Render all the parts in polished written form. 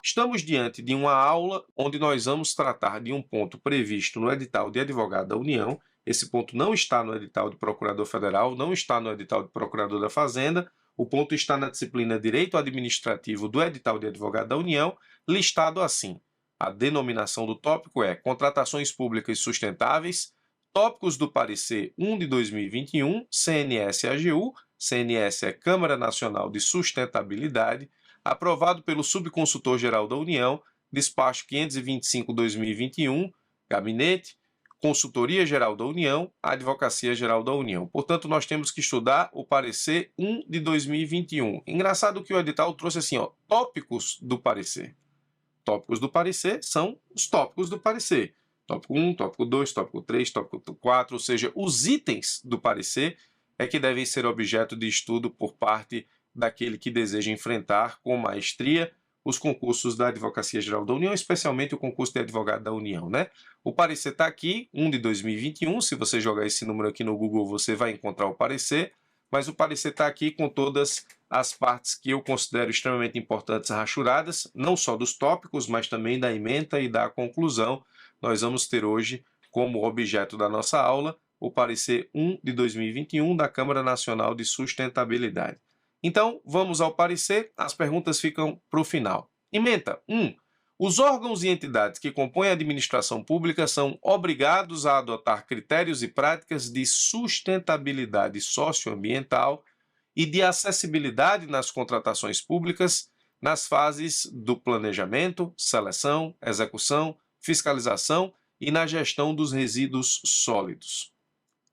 Estamos diante de uma aula onde nós vamos tratar de um ponto previsto no edital de advogado da União. Esse ponto não está no edital de procurador federal, não está no edital de procurador da Fazenda. O ponto está na disciplina Direito Administrativo do edital de advogado da União, listado assim. A denominação do tópico é Contratações Públicas Sustentáveis, tópicos do parecer 1 de 2021, CNS-AGU, CNS é Câmara Nacional de Sustentabilidade, aprovado pelo Subconsultor-Geral da União, despacho 525/2021, Gabinete, Consultoria Geral da União, Advocacia Geral da União. Portanto, nós temos que estudar o parecer 1 de 2021. Engraçado que o edital trouxe assim, tópicos do parecer. Tópicos do parecer são os tópicos do parecer. Tópico 1, tópico 2, tópico 3, tópico 4, ou seja, os itens do parecer é que devem ser objeto de estudo por parte daquele que deseja enfrentar com maestria os concursos da Advocacia Geral da União, especialmente o concurso de advogado da União, né? O parecer está aqui, 1 de 2021, se você jogar esse número aqui no Google, você vai encontrar o parecer, mas o parecer está aqui com todas as partes que eu considero extremamente importantes rachuradas, não só dos tópicos, mas também da ementa e da conclusão. Nós vamos ter hoje, como objeto da nossa aula, o parecer 1 de 2021 da Câmara Nacional de Sustentabilidade. Então, vamos ao parecer, as perguntas ficam para o final. Ementa 1. Os órgãos e entidades que compõem a administração pública são obrigados a adotar critérios e práticas de sustentabilidade socioambiental e de acessibilidade nas contratações públicas nas fases do planejamento, seleção, execução, fiscalização e na gestão dos resíduos sólidos.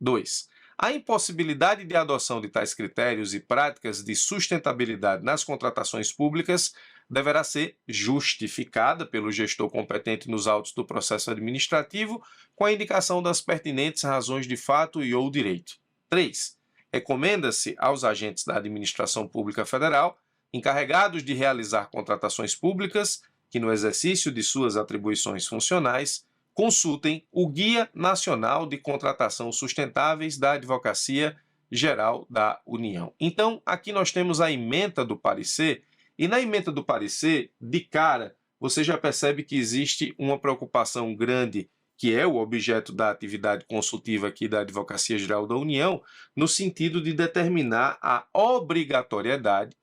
2. A impossibilidade de adoção de tais critérios e práticas de sustentabilidade nas contratações públicas deverá ser justificada pelo gestor competente nos autos do processo administrativo com a indicação das pertinentes razões de fato e ou direito. 3. Recomenda-se aos agentes da administração pública federal, encarregados de realizar contratações públicas, que no exercício de suas atribuições funcionais consultem o Guia Nacional de Contratação Sustentáveis da Advocacia Geral da União. Então, aqui nós temos a ementa do parecer, e na ementa do parecer, de cara, você já percebe que existe uma preocupação grande, que é o objeto da atividade consultiva aqui da Advocacia Geral da União, no sentido de determinar a obrigatoriedade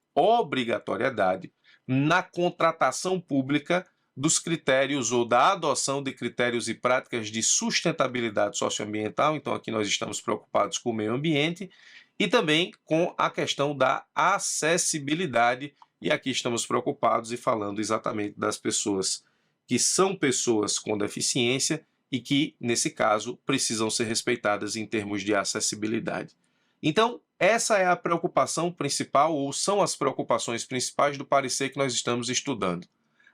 na contratação pública dos critérios ou da adoção de critérios e práticas de sustentabilidade socioambiental. Então, aqui nós estamos preocupados com o meio ambiente e também com a questão da acessibilidade. E aqui estamos preocupados e falando exatamente das pessoas que são pessoas com deficiência e que, nesse caso, precisam ser respeitadas em termos de acessibilidade. Então, essa é a preocupação principal, ou são as preocupações principais do parecer que nós estamos estudando.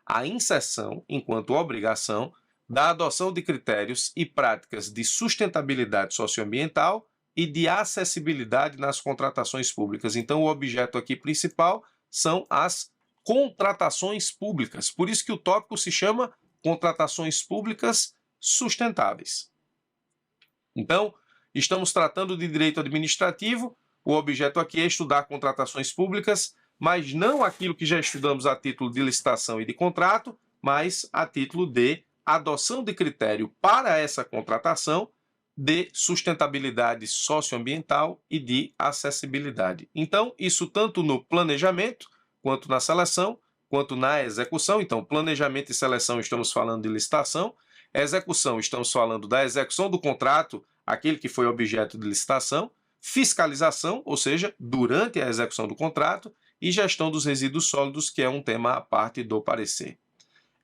A inserção, enquanto obrigação, da adoção de critérios e práticas de sustentabilidade socioambiental e de acessibilidade nas contratações públicas. Então, o objeto aqui principal são as contratações públicas. Por isso que o tópico se chama Contratações Públicas Sustentáveis. Então, estamos tratando de direito administrativo. O objeto aqui é estudar contratações públicas, mas não aquilo que já estudamos a título de licitação e de contrato, mas a título de adoção de critério para essa contratação de sustentabilidade socioambiental e de acessibilidade. Então, isso tanto no planejamento, quanto na seleção, quanto na execução. Então, planejamento e seleção estamos falando de licitação, execução estamos falando da execução do contrato, aquele que foi objeto de licitação, fiscalização, ou seja, durante a execução do contrato, e gestão dos resíduos sólidos, que é um tema à parte do parecer.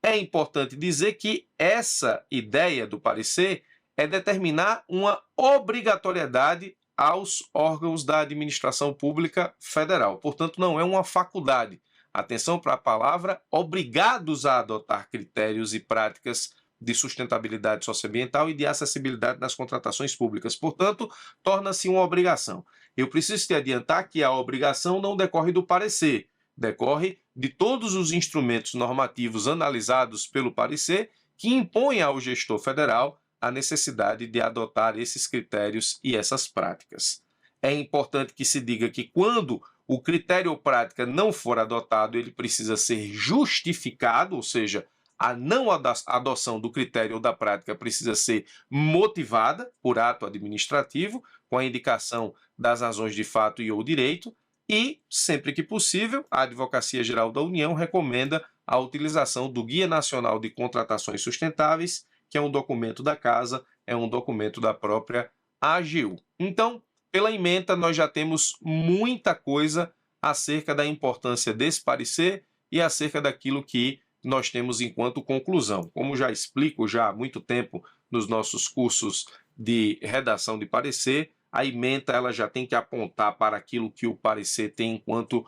É importante dizer que essa ideia do parecer é determinar uma obrigatoriedade aos órgãos da administração pública federal. Portanto, não é uma faculdade. Atenção para a palavra obrigados a adotar critérios e práticas de sustentabilidade socioambiental e de acessibilidade nas contratações públicas. Portanto, torna-se uma obrigação. Eu preciso te adiantar que a obrigação não decorre do parecer, decorre de todos os instrumentos normativos analisados pelo parecer que impõem ao gestor federal a necessidade de adotar esses critérios e essas práticas. É importante que se diga que quando o critério ou prática não for adotado, ele precisa ser justificado, ou seja, a não adoção do critério ou da prática precisa ser motivada por ato administrativo, com a indicação das razões de fato e ou direito, e, sempre que possível, a Advocacia Geral da União recomenda a utilização do Guia Nacional de Contratações Sustentáveis, que é um documento da Casa, é um documento da própria AGU. Então, pela ementa, nós já temos muita coisa acerca da importância desse parecer e acerca daquilo que nós temos enquanto conclusão. Como já explico já há muito tempo nos nossos cursos de redação de parecer, a ementa ela já tem que apontar para aquilo que o parecer tem enquanto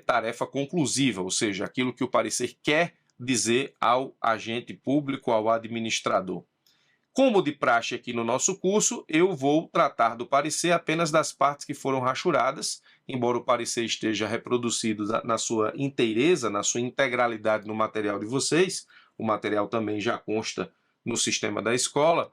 tarefa conclusiva, ou seja, aquilo que o parecer quer dizer ao agente público, ao administrador. Como de praxe aqui no nosso curso, eu vou tratar do parecer apenas das partes que foram rachuradas, embora o parecer esteja reproduzido na sua inteireza, na sua integralidade no material de vocês, o material também já consta no sistema da escola.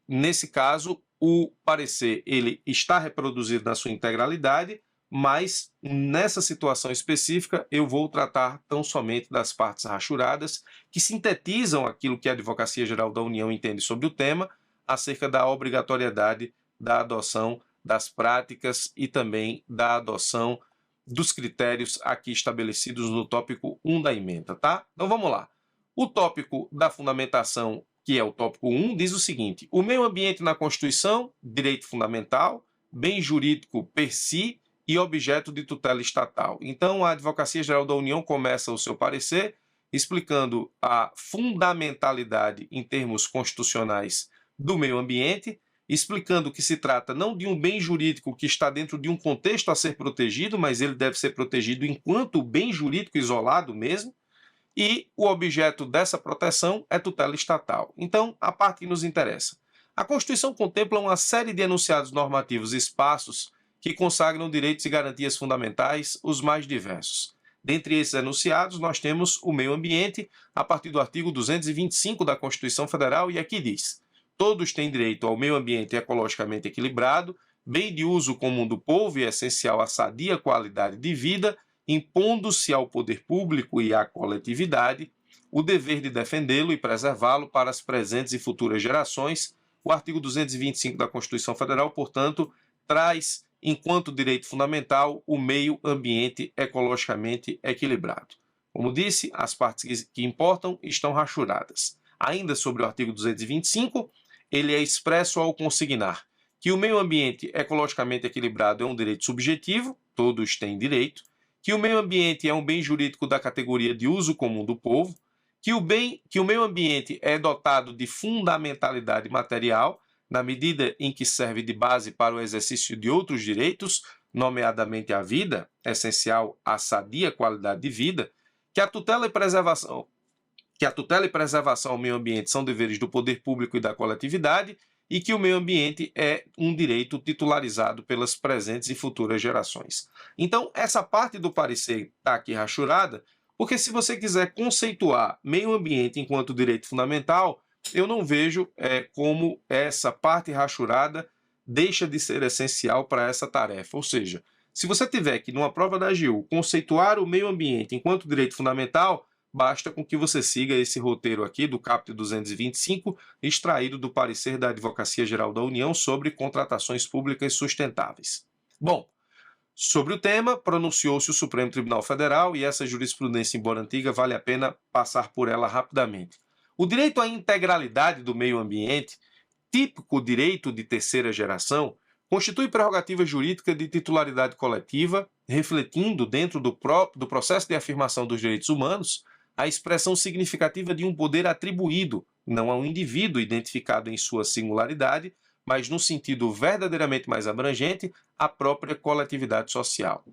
Nesse caso, o parecer ele está reproduzido na sua integralidade, mas nessa situação específica eu vou tratar tão somente das partes rachuradas, que sintetizam aquilo que a Advocacia Geral da União entende sobre o tema, acerca da obrigatoriedade da adoção das práticas e também da adoção dos critérios aqui estabelecidos no tópico 1 da ementa, tá? Então vamos lá. O tópico da fundamentação, que é o tópico 1, diz o seguinte: o meio ambiente na Constituição, direito fundamental, bem jurídico per si e objeto de tutela estatal. Então, a Advocacia Geral da União começa o seu parecer explicando a fundamentalidade em termos constitucionais do meio ambiente, explicando que se trata não de um bem jurídico que está dentro de um contexto a ser protegido, mas ele deve ser protegido enquanto bem jurídico isolado mesmo, e o objeto dessa proteção é tutela estatal. Então, a parte que nos interessa. A Constituição contempla uma série de enunciados normativos esparsos que consagram direitos e garantias fundamentais, os mais diversos. Dentre esses enunciados, nós temos o meio ambiente, a partir do artigo 225 da Constituição Federal, e aqui diz: todos têm direito ao meio ambiente ecologicamente equilibrado, bem de uso comum do povo e essencial à sadia qualidade de vida, impondo-se ao poder público e à coletividade o dever de defendê-lo e preservá-lo para as presentes e futuras gerações. O artigo 225 da Constituição Federal, portanto, traz enquanto direito fundamental o meio ambiente ecologicamente equilibrado. Como disse, as partes que importam estão rachuradas. Ainda sobre o artigo 225, ele é expresso ao consignar que o meio ambiente ecologicamente equilibrado é um direito subjetivo, todos têm direito, que o meio ambiente é um bem jurídico da categoria de uso comum do povo, que o meio ambiente é dotado de fundamentalidade material, na medida em que serve de base para o exercício de outros direitos, nomeadamente a vida, essencial à sadia qualidade de vida, que a tutela e preservação ao meio ambiente são deveres do poder público e da coletividade, e que o meio ambiente é um direito titularizado pelas presentes e futuras gerações. Então, essa parte do parecer está aqui rachurada, porque se você quiser conceituar meio ambiente enquanto direito fundamental, eu não vejo como essa parte rachurada deixa de ser essencial para essa tarefa. Ou seja, se você tiver que, numa prova da AGU, conceituar o meio ambiente enquanto direito fundamental, basta com que você siga esse roteiro aqui do caput 225, extraído do parecer da Advocacia Geral da União sobre contratações públicas sustentáveis. Bom, sobre o tema, pronunciou-se o Supremo Tribunal Federal e essa jurisprudência, embora antiga, vale a pena passar por ela rapidamente. O direito à integralidade do meio ambiente, típico direito de terceira geração, constitui prerrogativa jurídica de titularidade coletiva, refletindo, dentro do processo de afirmação dos direitos humanos, a expressão significativa de um poder atribuído, não a um indivíduo identificado em sua singularidade, mas no sentido verdadeiramente mais abrangente, à própria coletividade social.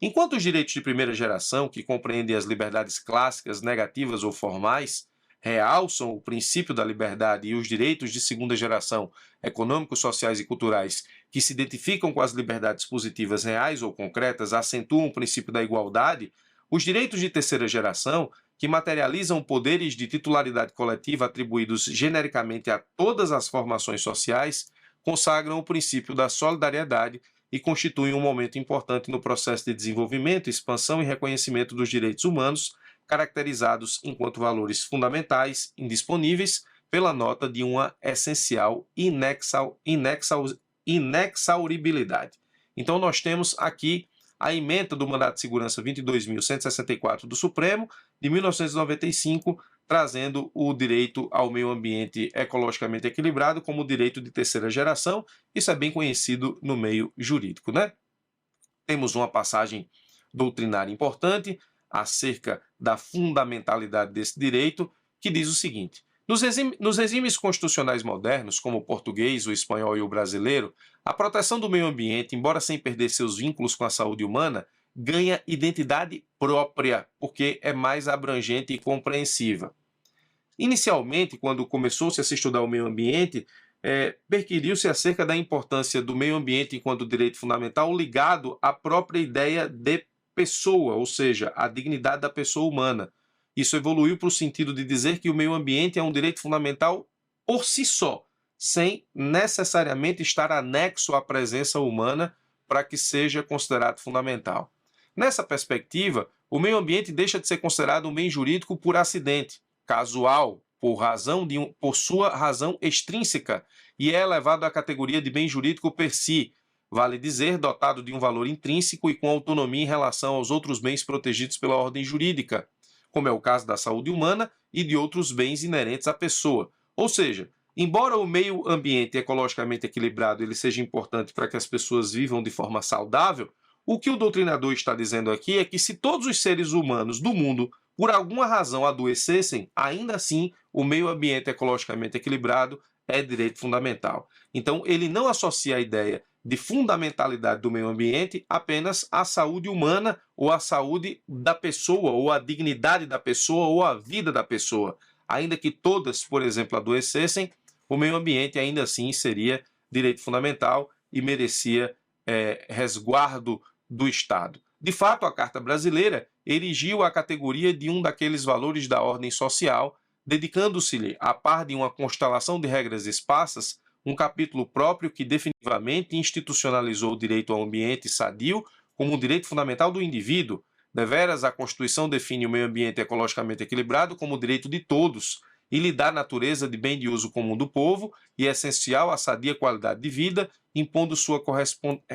Enquanto os direitos de primeira geração, que compreendem as liberdades clássicas, negativas ou formais, realçam o princípio da liberdade, e os direitos de segunda geração, econômicos, sociais e culturais, que se identificam com as liberdades positivas reais ou concretas, acentuam o princípio da igualdade, os direitos de terceira geração, que materializam poderes de titularidade coletiva atribuídos genericamente a todas as formações sociais, consagram o princípio da solidariedade, e constituem um momento importante no processo de desenvolvimento, expansão e reconhecimento dos direitos humanos, caracterizados enquanto valores fundamentais, indisponíveis, pela nota de uma essencial inexauribilidade. Então, nós temos aqui a ementa do Mandato de Segurança 22.164 do Supremo, de 1995, trazendo o direito ao meio ambiente ecologicamente equilibrado como direito de terceira geração. Isso é bem conhecido no meio jurídico, né? Temos uma passagem doutrinária importante acerca da fundamentalidade desse direito, que diz o seguinte: nos regimes constitucionais modernos, como o português, o espanhol e o brasileiro, a proteção do meio ambiente, embora sem perder seus vínculos com a saúde humana, ganha identidade própria, porque é mais abrangente e compreensiva. Inicialmente, quando começou-se a se estudar o meio ambiente, perquiriu-se acerca da importância do meio ambiente enquanto direito fundamental ligado à própria ideia de pessoa, ou seja, a dignidade da pessoa humana. Isso evoluiu para o sentido de dizer que o meio ambiente é um direito fundamental por si só, sem necessariamente estar anexo à presença humana para que seja considerado fundamental. Nessa perspectiva, o meio ambiente deixa de ser considerado um bem jurídico por acidente, casual, por sua razão extrínseca, e é elevado à categoria de bem jurídico per si, vale dizer, dotado de um valor intrínseco e com autonomia em relação aos outros bens protegidos pela ordem jurídica, como é o caso da saúde humana e de outros bens inerentes à pessoa. Ou seja, embora o meio ambiente ecologicamente equilibrado ele seja importante para que as pessoas vivam de forma saudável, o que o doutrinador está dizendo aqui é que se todos os seres humanos do mundo, por alguma razão, adoecessem, ainda assim o meio ambiente ecologicamente equilibrado é direito fundamental. Então, ele não associa a ideia de fundamentalidade do meio ambiente apenas à saúde humana ou à saúde da pessoa, ou à dignidade da pessoa, ou à vida da pessoa. Ainda que todas, por exemplo, adoecessem, o meio ambiente ainda assim seria direito fundamental e merecia resguardo do Estado. De fato, a Carta Brasileira erigiu a categoria de um daqueles valores da ordem social, dedicando-se-lhe, a par de uma constelação de regras esparsas, um capítulo próprio que definitivamente institucionalizou o direito ao ambiente sadio como um direito fundamental do indivíduo. Deveras, a Constituição define o meio ambiente ecologicamente equilibrado como direito de todos e lhe dá natureza de bem de uso comum do povo e essencial à sadia qualidade de vida, impondo sua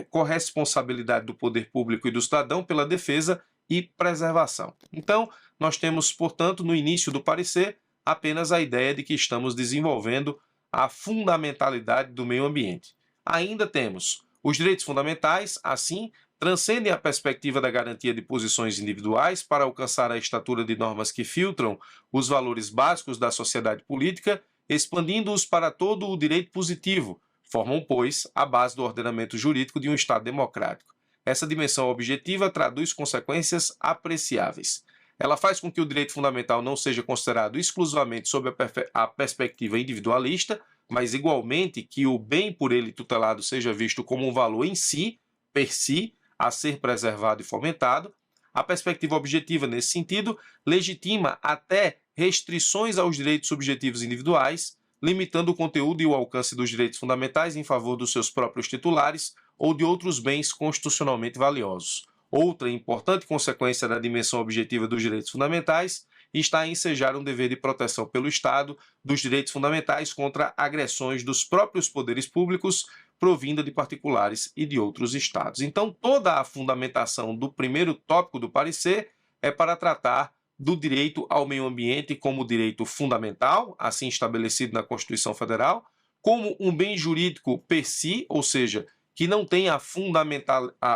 corresponsabilidade do poder público e do cidadão pela defesa e preservação. Então, nós temos, portanto, no início do parecer, apenas a ideia de que estamos desenvolvendo a fundamentalidade do meio ambiente. Ainda temos os direitos fundamentais, assim, transcendem a perspectiva da garantia de posições individuais para alcançar a estatura de normas que filtram os valores básicos da sociedade política, expandindo-os para todo o direito positivo, formam, pois, a base do ordenamento jurídico de um Estado democrático. Essa dimensão objetiva traduz consequências apreciáveis. Ela faz com que o direito fundamental não seja considerado exclusivamente sob a perspectiva individualista, mas igualmente que o bem por ele tutelado seja visto como um valor em si, per si, a ser preservado e fomentado. A perspectiva objetiva, nesse sentido, legitima até restrições aos direitos subjetivos individuais, limitando o conteúdo e o alcance dos direitos fundamentais em favor dos seus próprios titulares ou de outros bens constitucionalmente valiosos. Outra importante consequência da dimensão objetiva dos direitos fundamentais está em ensejar um dever de proteção pelo Estado dos direitos fundamentais contra agressões dos próprios poderes públicos provinda de particulares e de outros Estados. Então, toda a fundamentação do primeiro tópico do parecer é para tratar do direito ao meio ambiente como direito fundamental, assim estabelecido na Constituição Federal, como um bem jurídico per si, ou seja, que não tem a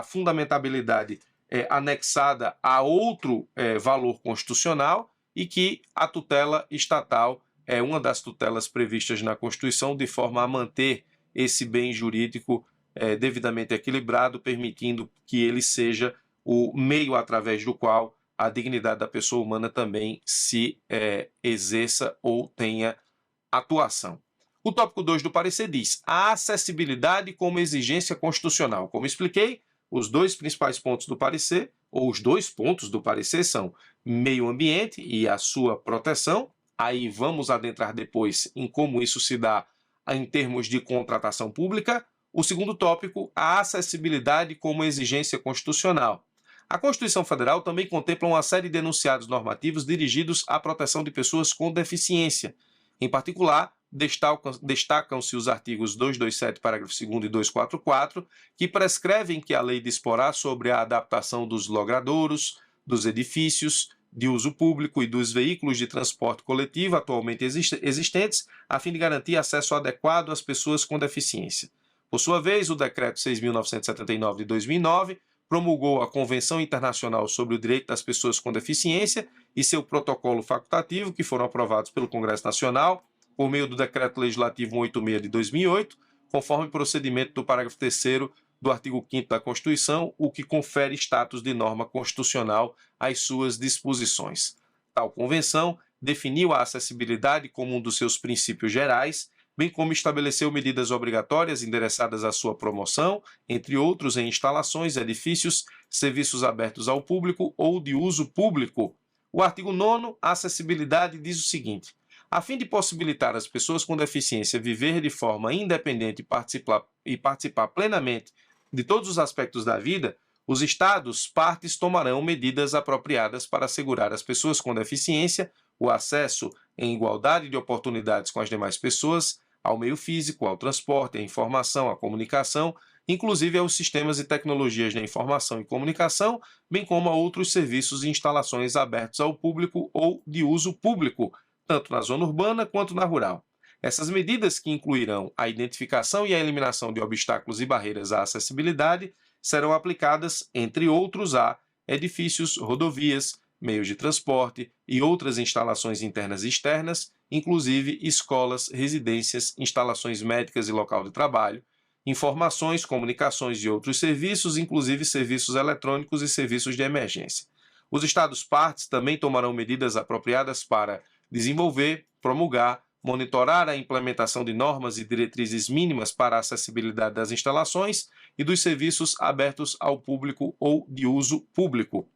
fundamentabilidade anexada a outro valor constitucional e que a tutela estatal é uma das tutelas previstas na Constituição de forma a manter esse bem jurídico devidamente equilibrado, permitindo que ele seja o meio através do qual a dignidade da pessoa humana também se exerça ou tenha atuação. O tópico 2 do parecer diz: a acessibilidade como exigência constitucional. Como expliquei, os dois principais pontos do parecer, ou os dois pontos do parecer são meio ambiente e a sua proteção. Aí vamos adentrar depois em como isso se dá em termos de contratação pública. o segundo tópico, a acessibilidade como exigência constitucional. A Constituição Federal também contempla uma série de enunciados normativos dirigidos à proteção de pessoas com deficiência. Em particular, destacam-se os artigos 227, parágrafo 2º e 244, que prescrevem que a lei disporá sobre a adaptação dos logradouros, dos edifícios de uso público e dos veículos de transporte coletivo atualmente existentes, a fim de garantir acesso adequado às pessoas com deficiência. Por sua vez, o Decreto 6.979 de 2009 promulgou a Convenção Internacional sobre o Direito das Pessoas com Deficiência e seu protocolo facultativo, que foram aprovados pelo Congresso Nacional por meio do Decreto Legislativo 186 de 2008, conforme procedimento do parágrafo 3º do artigo 5º da Constituição, o que confere status de norma constitucional às suas disposições. Tal convenção definiu a acessibilidade como um dos seus princípios gerais, bem como estabeleceu medidas obrigatórias endereçadas à sua promoção, entre outros em instalações, edifícios, serviços abertos ao público ou de uso público. O artigo 9º, a acessibilidade, diz o seguinte: a fim de possibilitar às pessoas com deficiência viver de forma independente e participar plenamente de todos os aspectos da vida, os Estados partes tomarão medidas apropriadas para assegurar às pessoas com deficiência o acesso em igualdade de oportunidades com as demais pessoas ao meio físico, ao transporte, à informação, à comunicação, inclusive aos sistemas e tecnologias da informação e comunicação, bem como a outros serviços e instalações abertos ao público ou de uso público, tanto na zona urbana quanto na rural. Essas medidas, que incluirão a identificação e a eliminação de obstáculos e barreiras à acessibilidade, serão aplicadas, entre outros, a edifícios, rodovias, meios de transporte e outras instalações internas e externas, inclusive escolas, residências, instalações médicas e local de trabalho, informações, comunicações e outros serviços, inclusive serviços eletrônicos e serviços de emergência. Os Estados-partes também tomarão medidas apropriadas para desenvolver, promulgar, monitorar a implementação de normas e diretrizes mínimas para a acessibilidade das instalações e dos serviços abertos ao público ou de uso público.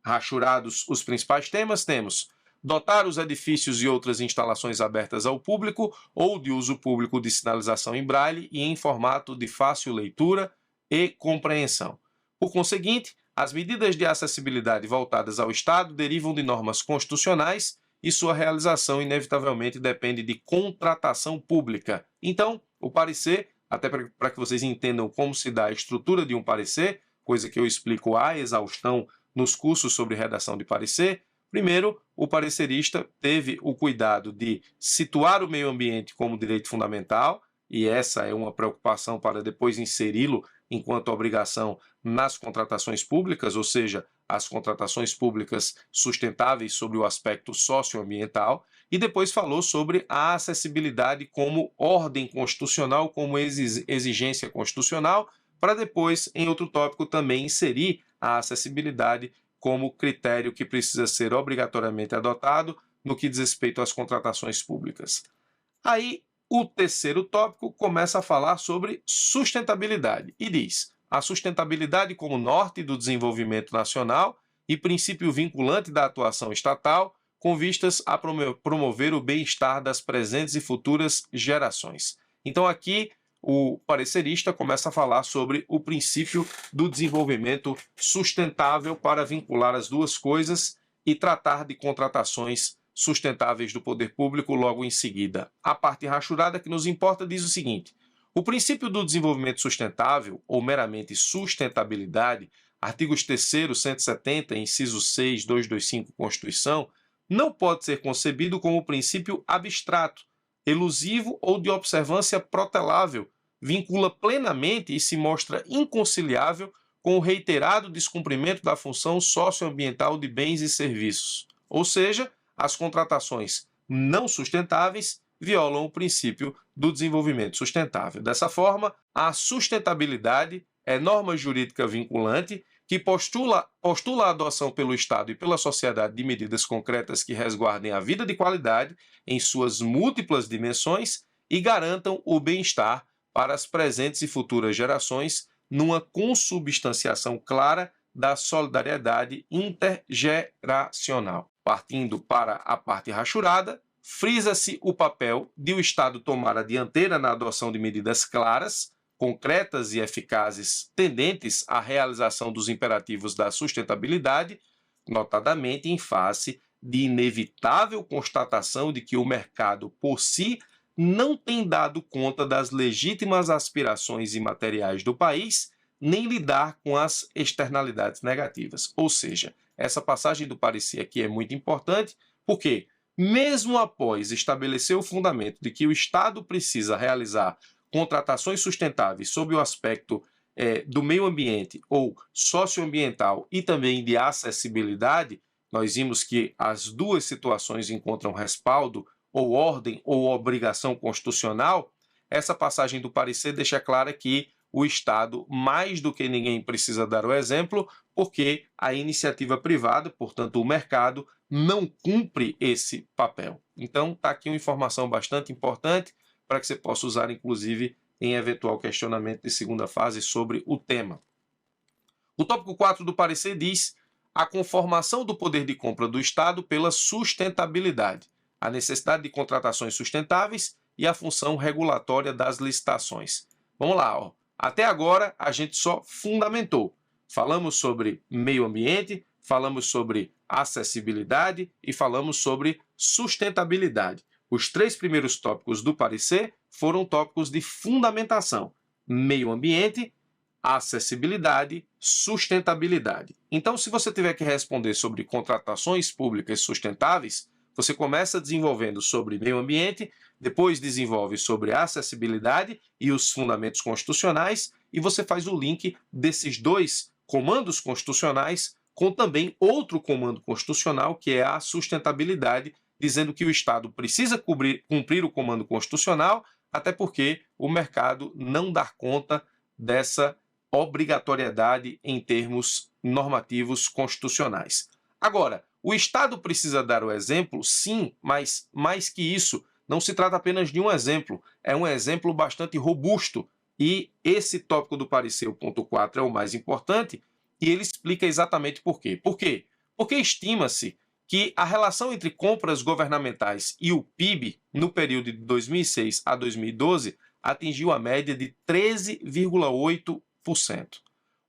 Rachurados os principais temas, temos dotar os edifícios e outras instalações abertas ao público ou de uso público de sinalização em braille e em formato de fácil leitura e compreensão. Por conseguinte, as medidas de acessibilidade voltadas ao Estado derivam de normas constitucionais e sua realização inevitavelmente depende de contratação pública. Então, o parecer, até para que vocês entendam como se dá a estrutura de um parecer, coisa que eu explico à exaustão nos cursos sobre redação de parecer, primeiro, o parecerista teve o cuidado de situar o meio ambiente como direito fundamental, e essa é uma preocupação para depois inseri-lo enquanto obrigação nas contratações públicas, ou seja, as contratações públicas sustentáveis sobre o aspecto socioambiental, e depois falou sobre a acessibilidade como ordem constitucional, como exigência constitucional, para depois, em outro tópico, também inserir a acessibilidade como critério que precisa ser obrigatoriamente adotado no que diz respeito às contratações públicas. Aí, o terceiro tópico começa a falar sobre sustentabilidade e diz: a sustentabilidade como norte do desenvolvimento nacional e princípio vinculante da atuação estatal, com vistas a promover o bem-estar das presentes e futuras gerações. Então, aqui, o parecerista começa a falar sobre o princípio do desenvolvimento sustentável para vincular as duas coisas e tratar de contratações sustentáveis do poder público logo em seguida. A parte rachurada que nos importa diz o seguinte: o princípio do desenvolvimento sustentável, ou meramente sustentabilidade, artigos 3º, 170, inciso 6, 225 Constituição, não pode ser concebido como princípio abstrato, elusivo ou de observância protelável, vincula plenamente e se mostra inconciliável com o reiterado descumprimento da função socioambiental de bens e serviços. Ou seja, as contratações não sustentáveis violam o princípio do desenvolvimento sustentável. Dessa forma, a sustentabilidade é norma jurídica vinculante que postula a adoção pelo Estado e pela sociedade de medidas concretas que resguardem a vida de qualidade em suas múltiplas dimensões e garantam o bem-estar para as presentes e futuras gerações numa consubstanciação clara da solidariedade intergeracional. Partindo para a parte rachurada, frisa-se o papel de o Estado tomar a dianteira na adoção de medidas claras, concretas e eficazes tendentes à realização dos imperativos da sustentabilidade, notadamente em face de inevitável constatação de que o mercado por si não tem dado conta das legítimas aspirações imateriais do país, nem lidar com as externalidades negativas. Ou seja, essa passagem do parecer aqui é muito importante, porque mesmo após estabelecer o fundamento de que o Estado precisa realizar contratações sustentáveis sob o aspecto do meio ambiente ou socioambiental e também de acessibilidade, nós vimos que as duas situações encontram respaldo ou ordem ou obrigação constitucional. Essa passagem do parecer deixa clara que o Estado, mais do que ninguém, precisa dar o exemplo, porque a iniciativa privada, portanto o mercado, não cumpre esse papel. Então, está aqui uma informação bastante importante para que você possa usar, inclusive, em eventual questionamento de segunda fase sobre o tema. O tópico 4 do parecer diz a conformação do poder de compra do Estado pela sustentabilidade, a necessidade de contratações sustentáveis e a função regulatória das licitações. Vamos lá, ó. Até agora a gente só fundamentou. Falamos sobre meio ambiente, falamos sobre acessibilidade e falamos sobre sustentabilidade. Os 3 primeiros tópicos do parecer foram tópicos de fundamentação: meio ambiente, acessibilidade, sustentabilidade. Então, se você tiver que responder sobre contratações públicas sustentáveis, você começa desenvolvendo sobre meio ambiente, depois desenvolve sobre acessibilidade e os fundamentos constitucionais, e você faz o link desses 2 comandos constitucionais com também outro comando constitucional, que é a sustentabilidade, dizendo que o Estado precisa cumprir o comando constitucional, até porque o mercado não dá conta dessa obrigatoriedade em termos normativos constitucionais. Agora, o Estado precisa dar o exemplo, sim, mas mais que isso, não se trata apenas de um exemplo, é um exemplo bastante robusto. E esse tópico do parecer, o ponto 4, é o mais importante, e ele explica exatamente por quê. Por quê? Porque estima-se que a relação entre compras governamentais e o PIB no período de 2006 a 2012 atingiu a média de 13,8%.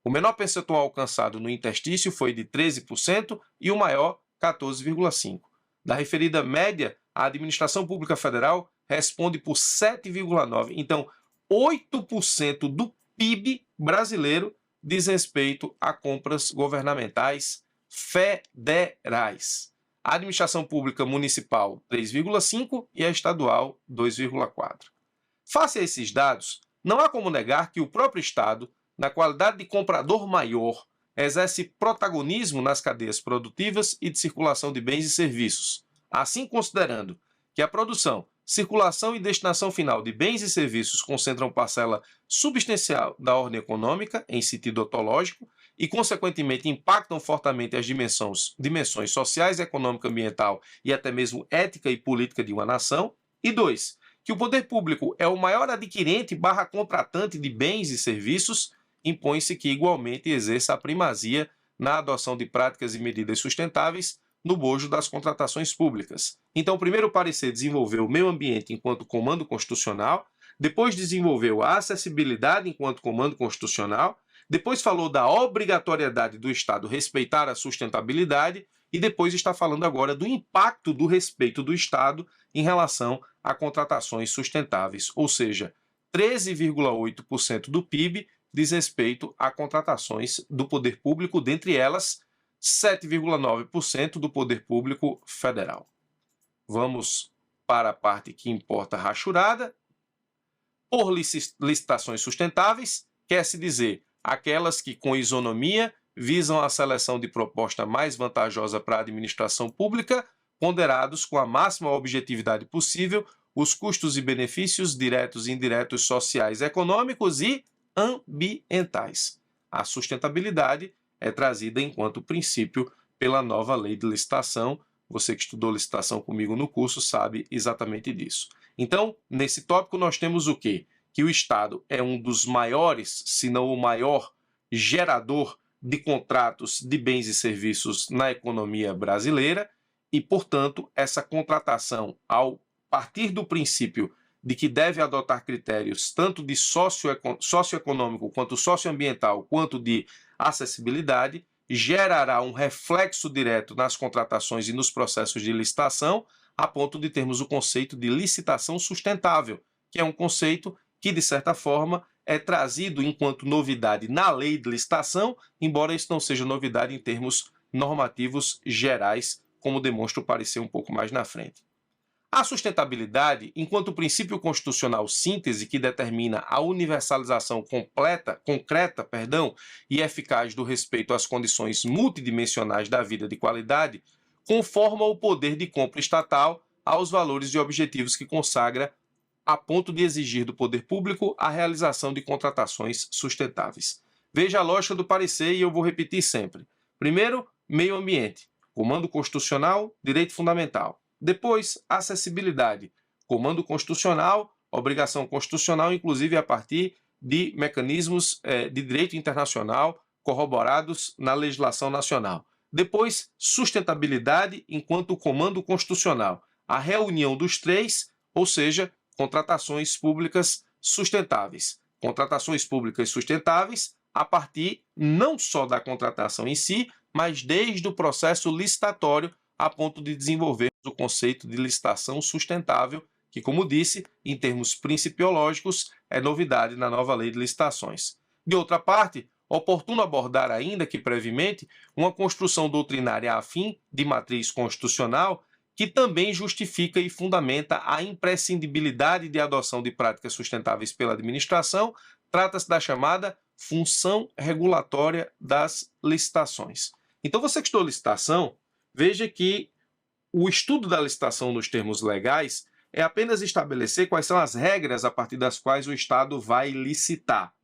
O menor percentual alcançado no interstício foi de 13% e o maior, 14,5%. Da referida média, a administração pública federal responde por 7,9%. Então, 8% do PIB brasileiro diz respeito a compras governamentais federais. A administração pública municipal, 3,5% e a estadual, 2,4%. Face a esses dados, não há como negar que o próprio Estado, na qualidade de comprador maior, exerce protagonismo nas cadeias produtivas e de circulação de bens e serviços. Assim, considerando que a produção, circulação e destinação final de bens e serviços concentram parcela substancial da ordem econômica, em sentido ontológico, e, consequentemente, impactam fortemente as dimensões sociais, econômica, ambiental e até mesmo ética e política de uma nação. E 2, que o poder público é o maior adquirente / contratante de bens e serviços, impõe-se que igualmente exerça a primazia na adoção de práticas e medidas sustentáveis no bojo das contratações públicas. Então, o primeiro parecer desenvolveu o meio ambiente enquanto comando constitucional, depois desenvolveu a acessibilidade enquanto comando constitucional, depois falou da obrigatoriedade do Estado respeitar a sustentabilidade e depois está falando agora do impacto do respeito do Estado em relação a contratações sustentáveis, ou seja, 13,8% do PIB diz respeito a contratações do poder público, dentre elas 7,9% do poder público federal. Vamos para a parte que importa a rachurada. Por licitações sustentáveis, quer-se dizer aquelas que, com isonomia, visam a seleção de proposta mais vantajosa para a administração pública, ponderados com a máxima objetividade possível os custos e benefícios diretos e indiretos sociais, econômicos e ambientais. A sustentabilidade é trazida enquanto princípio pela nova lei de licitação. Você que estudou licitação comigo no curso sabe exatamente disso. Então, nesse tópico nós temos o quê? Que o Estado é um dos maiores, se não o maior, gerador de contratos de bens e serviços na economia brasileira e, portanto, essa contratação, ao partir do princípio de que deve adotar critérios tanto de socioeconômico, quanto socioambiental, quanto de acessibilidade, gerará um reflexo direto nas contratações e nos processos de licitação, a ponto de termos o conceito de licitação sustentável, que é um conceito que, de certa forma, é trazido enquanto novidade na lei de licitação, embora isso não seja novidade em termos normativos gerais, como demonstra o parecer um pouco mais na frente. A sustentabilidade, enquanto princípio constitucional síntese que determina a universalização concreta, e eficaz do respeito às condições multidimensionais da vida de qualidade, conforma o poder de compra estatal aos valores e objetivos que consagra, a ponto de exigir do poder público a realização de contratações sustentáveis. Veja a lógica do parecer e eu vou repetir sempre. Primeiro, meio ambiente, comando constitucional, direito fundamental. Depois, acessibilidade, comando constitucional, obrigação constitucional, inclusive a partir de mecanismos de direito internacional corroborados na legislação nacional. Depois, sustentabilidade enquanto comando constitucional, a reunião dos três, ou seja, contratações públicas sustentáveis. Contratações públicas sustentáveis a partir não só da contratação em si, mas desde o processo licitatório, a ponto de desenvolver o conceito de licitação sustentável, que, como disse, em termos principiológicos, é novidade na nova lei de licitações. De outra parte, oportuno abordar ainda que brevemente uma construção doutrinária afim de matriz constitucional que também justifica e fundamenta a imprescindibilidade de adoção de práticas sustentáveis pela administração. Trata-se da chamada função regulatória das licitações. Então, você que estudou licitação, veja que o estudo da licitação nos termos legais é apenas estabelecer quais são as regras a partir das quais o Estado vai licitar.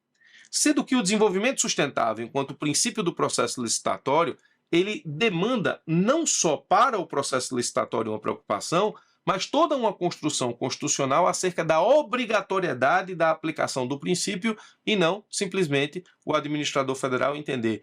Sendo que o desenvolvimento sustentável, enquanto princípio do processo licitatório, ele demanda não só para o processo licitatório uma preocupação, mas toda uma construção constitucional acerca da obrigatoriedade da aplicação do princípio e não simplesmente o administrador federal entender: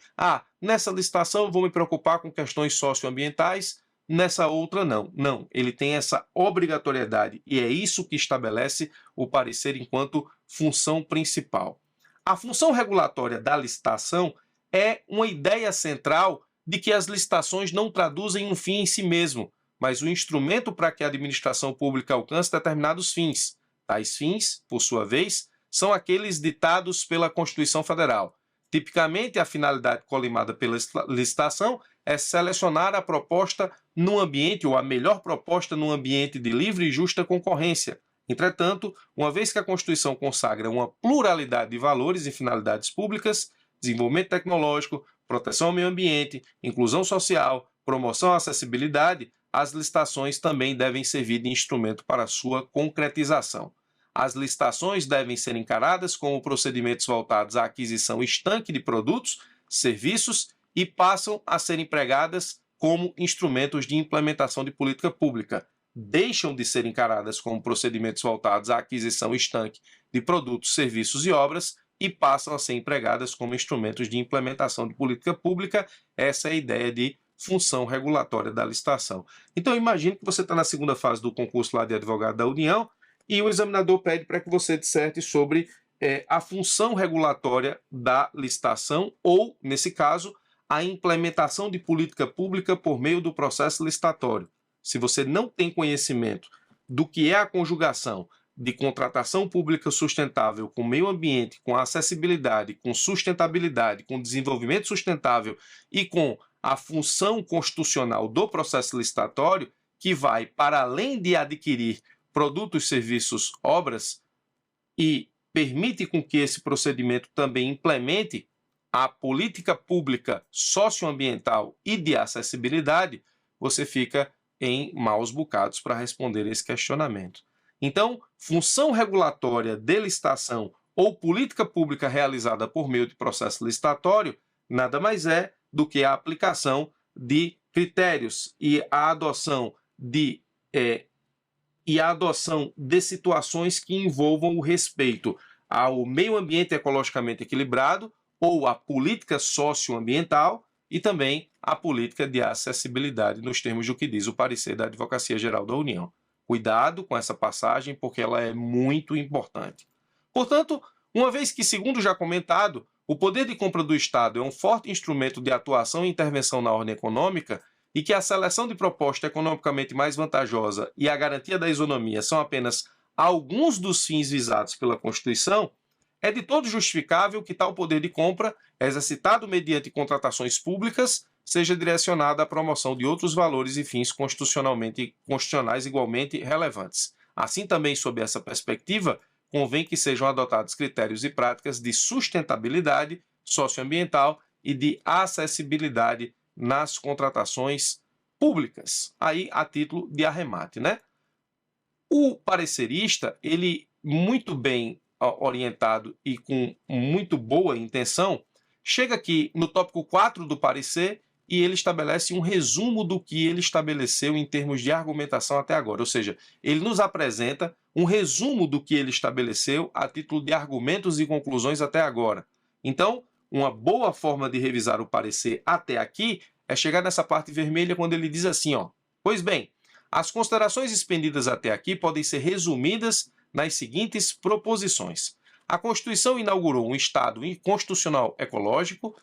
nessa licitação eu vou me preocupar com questões socioambientais, nessa outra não. Não, ele tem essa obrigatoriedade e é isso que estabelece o parecer enquanto função principal. A função regulatória da licitação é uma ideia central de que as licitações não traduzem um fim em si mesmo, mas o instrumento para que a administração pública alcance determinados fins. Tais fins, por sua vez, são aqueles ditados pela Constituição Federal. Tipicamente, a finalidade colimada pela licitação é selecionar a proposta num ambiente, ou a melhor proposta num ambiente de livre e justa concorrência. Entretanto, uma vez que a Constituição consagra uma pluralidade de valores e finalidades públicas, desenvolvimento tecnológico, proteção ao meio ambiente, inclusão social, promoção à acessibilidade, as licitações também devem servir de instrumento para sua concretização. As licitações devem ser encaradas como procedimentos voltados à aquisição estanque de produtos, serviços e passam a ser empregadas como instrumentos de implementação de política pública. Deixam de ser encaradas como procedimentos voltados à aquisição estanque de produtos, serviços e obras e passam a ser empregadas como instrumentos de implementação de política pública. Essa é a ideia de função regulatória da licitação. Então, imagine que você está na segunda fase do concurso lá de advogado da União e o examinador pede para que você disserte sobre a função regulatória da licitação ou, nesse caso, a implementação de política pública por meio do processo licitatório. Se você não tem conhecimento do que é a conjugação de contratação pública sustentável com meio ambiente, com acessibilidade, com sustentabilidade, com desenvolvimento sustentável e com a função constitucional do processo licitatório, que vai para além de adquirir produtos, serviços, obras e permite com que esse procedimento também implemente a política pública socioambiental e de acessibilidade, você fica em maus bocados para responder esse questionamento. Então, função regulatória de licitação ou política pública realizada por meio de processo licitatório nada mais é do que a aplicação de critérios e a adoção de situações que envolvam o respeito ao meio ambiente ecologicamente equilibrado ou à política socioambiental e também a política de acessibilidade nos termos do que diz o parecer da Advocacia Geral da União. Cuidado com essa passagem, porque ela é muito importante. Portanto, uma vez que, segundo já comentado, o poder de compra do Estado é um forte instrumento de atuação e intervenção na ordem econômica e que a seleção de proposta economicamente mais vantajosa e a garantia da isonomia são apenas alguns dos fins visados pela Constituição, é de todo justificável que tal poder de compra, exercitado mediante contratações públicas, seja direcionado à promoção de outros valores e fins constitucionais igualmente relevantes. Assim, também, sob essa perspectiva, convém que sejam adotados critérios e práticas de sustentabilidade socioambiental e de acessibilidade nas contratações públicas. Aí, a título de arremate, né? O parecerista, ele muito bem orientado e com muito boa intenção, chega aqui no tópico 4 do parecer e ele estabelece um resumo do que ele estabeleceu em termos de argumentação até agora. Ou seja, ele nos apresenta um resumo do que ele estabeleceu a título de argumentos e conclusões até agora. Então, uma boa forma de revisar o parecer até aqui é chegar nessa parte vermelha quando ele diz assim, ó: pois bem, as considerações expendidas até aqui podem ser resumidas nas seguintes proposições. A Constituição inaugurou um Estado constitucional ecológico,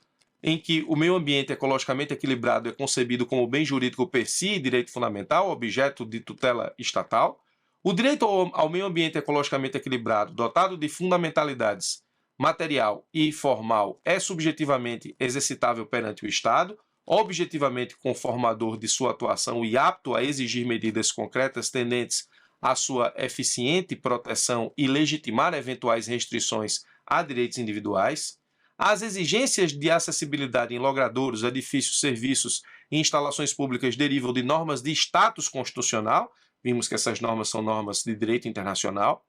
em que o meio ambiente ecologicamente equilibrado é concebido como bem jurídico per si e direito fundamental, objeto de tutela estatal. O direito ao meio ambiente ecologicamente equilibrado, dotado de fundamentalidades material e formal, é subjetivamente exercitável perante o Estado, objetivamente conformador de sua atuação e apto a exigir medidas concretas tendentes à sua eficiente proteção e legitimar eventuais restrições a direitos individuais. As exigências de acessibilidade em logradouros, edifícios, serviços e instalações públicas derivam de normas de status constitucional. Vimos que essas normas são normas de direito internacional.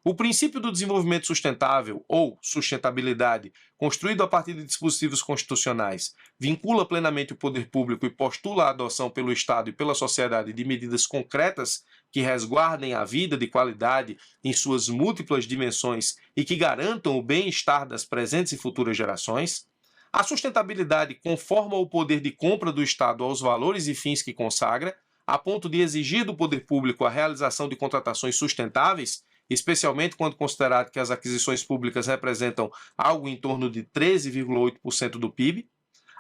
O princípio do desenvolvimento sustentável, ou sustentabilidade, construído a partir de dispositivos constitucionais, vincula plenamente o poder público e postula a adoção pelo Estado e pela sociedade de medidas concretas que resguardem a vida de qualidade em suas múltiplas dimensões e que garantam o bem-estar das presentes e futuras gerações. A sustentabilidade conforma o poder de compra do Estado aos valores e fins que consagra, a ponto de exigir do poder público a realização de contratações sustentáveis, especialmente quando considerado que as aquisições públicas representam algo em torno de 13,8% do PIB.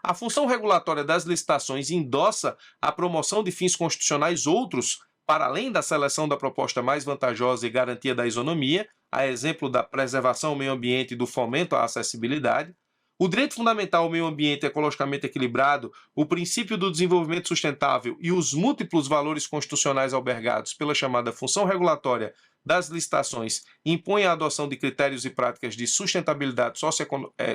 A função regulatória das licitações endossa a promoção de fins constitucionais outros, para além da seleção da proposta mais vantajosa e garantia da isonomia, a exemplo da preservação ao meio ambiente e do fomento à acessibilidade. O direito fundamental ao meio ambiente ecologicamente equilibrado, o princípio do desenvolvimento sustentável e os múltiplos valores constitucionais albergados pela chamada função regulatória das licitações impõem a adoção de critérios e práticas de sustentabilidade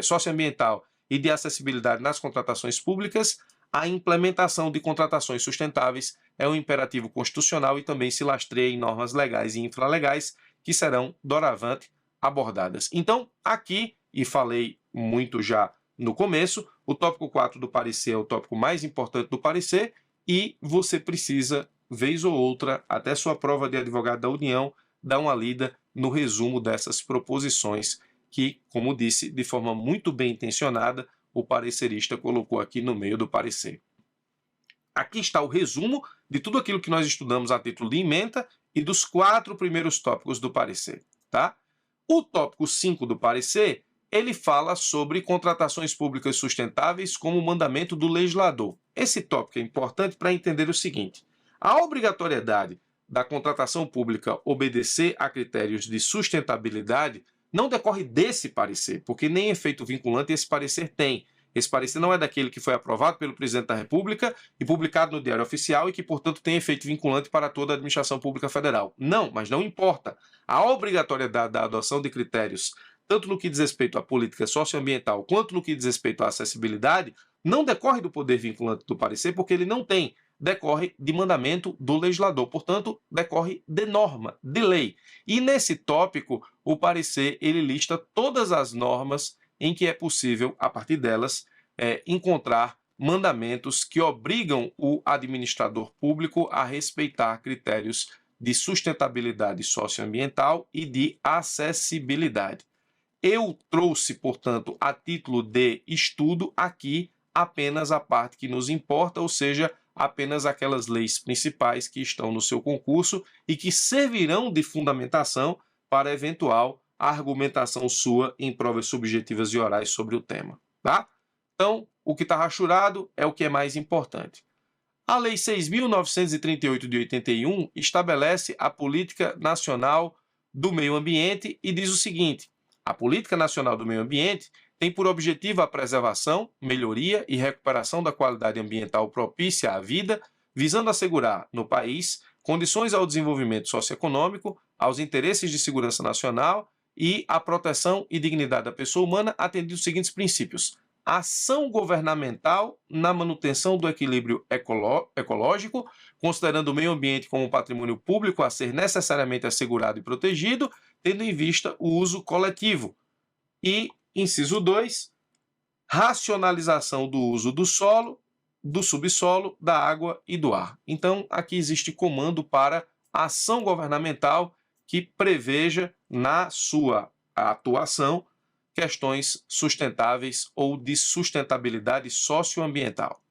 socioambiental e de acessibilidade nas contratações públicas. A implementação de contratações sustentáveis é um imperativo constitucional e também se lastreia em normas legais e infralegais que serão doravante abordadas. Então, aqui, e falei muito já no começo, o tópico 4 do parecer é o tópico mais importante do parecer e você precisa, vez ou outra, até sua prova de advogado da União, dar uma lida no resumo dessas proposições que, como disse, de forma muito bem intencionada, o parecerista colocou aqui no meio do parecer. Aqui está o resumo de tudo aquilo que nós estudamos a título de ementa e dos 4 primeiros tópicos do parecer, tá? O tópico 5 do parecer, ele fala sobre contratações públicas sustentáveis como mandamento do legislador. Esse tópico é importante para entender o seguinte: a obrigatoriedade da contratação pública obedecer a critérios de sustentabilidade não decorre desse parecer, porque nem efeito vinculante esse parecer tem. Esse parecer não é daquele que foi aprovado pelo Presidente da República e publicado no Diário Oficial e que, portanto, tem efeito vinculante para toda a administração pública federal. Não, mas não importa. A obrigatoriedade da adoção de critérios, tanto no que diz respeito à política socioambiental quanto no que diz respeito à acessibilidade, não decorre do poder vinculante do parecer, porque ele não tem. Decorre de mandamento do legislador, portanto, decorre de norma, de lei. E nesse tópico, o parecer ele lista todas as normas em que é possível, a partir delas, encontrar mandamentos que obrigam o administrador público a respeitar critérios de sustentabilidade socioambiental e de acessibilidade. Eu trouxe, portanto, a título de estudo aqui apenas a parte que nos importa, ou seja, apenas aquelas leis principais que estão no seu concurso e que servirão de fundamentação para eventual argumentação sua em provas subjetivas e orais sobre o tema, tá? Então, o que está rachurado é o que é mais importante. A Lei 6.938 de 81 estabelece a Política Nacional do Meio Ambiente e diz o seguinte: a Política Nacional do Meio Ambiente tem por objetivo a preservação, melhoria e recuperação da qualidade ambiental propícia à vida, visando assegurar no país condições ao desenvolvimento socioeconômico, aos interesses de segurança nacional e à proteção e dignidade da pessoa humana, atendidos os seguintes princípios: ação governamental na manutenção do equilíbrio ecológico, considerando o meio ambiente como um patrimônio público a ser necessariamente assegurado e protegido, tendo em vista o uso coletivo. E, inciso 2, racionalização do uso do solo, do subsolo, da água e do ar. Então, aqui existe comando para ação governamental que preveja na sua atuação questões sustentáveis ou de sustentabilidade socioambiental.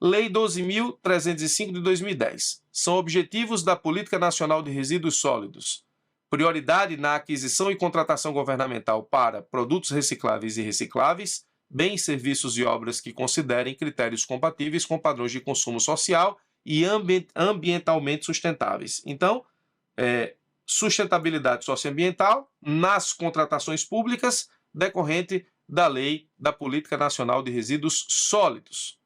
Lei 12.305 de 2010. São objetivos da Política Nacional de Resíduos Sólidos. Prioridade na aquisição e contratação governamental para produtos recicláveis e recicláveis, bens, serviços e obras que considerem critérios compatíveis com padrões de consumo social e ambientalmente sustentáveis. Então, sustentabilidade socioambiental nas contratações públicas decorrente da Lei da Política Nacional de Resíduos Sólidos.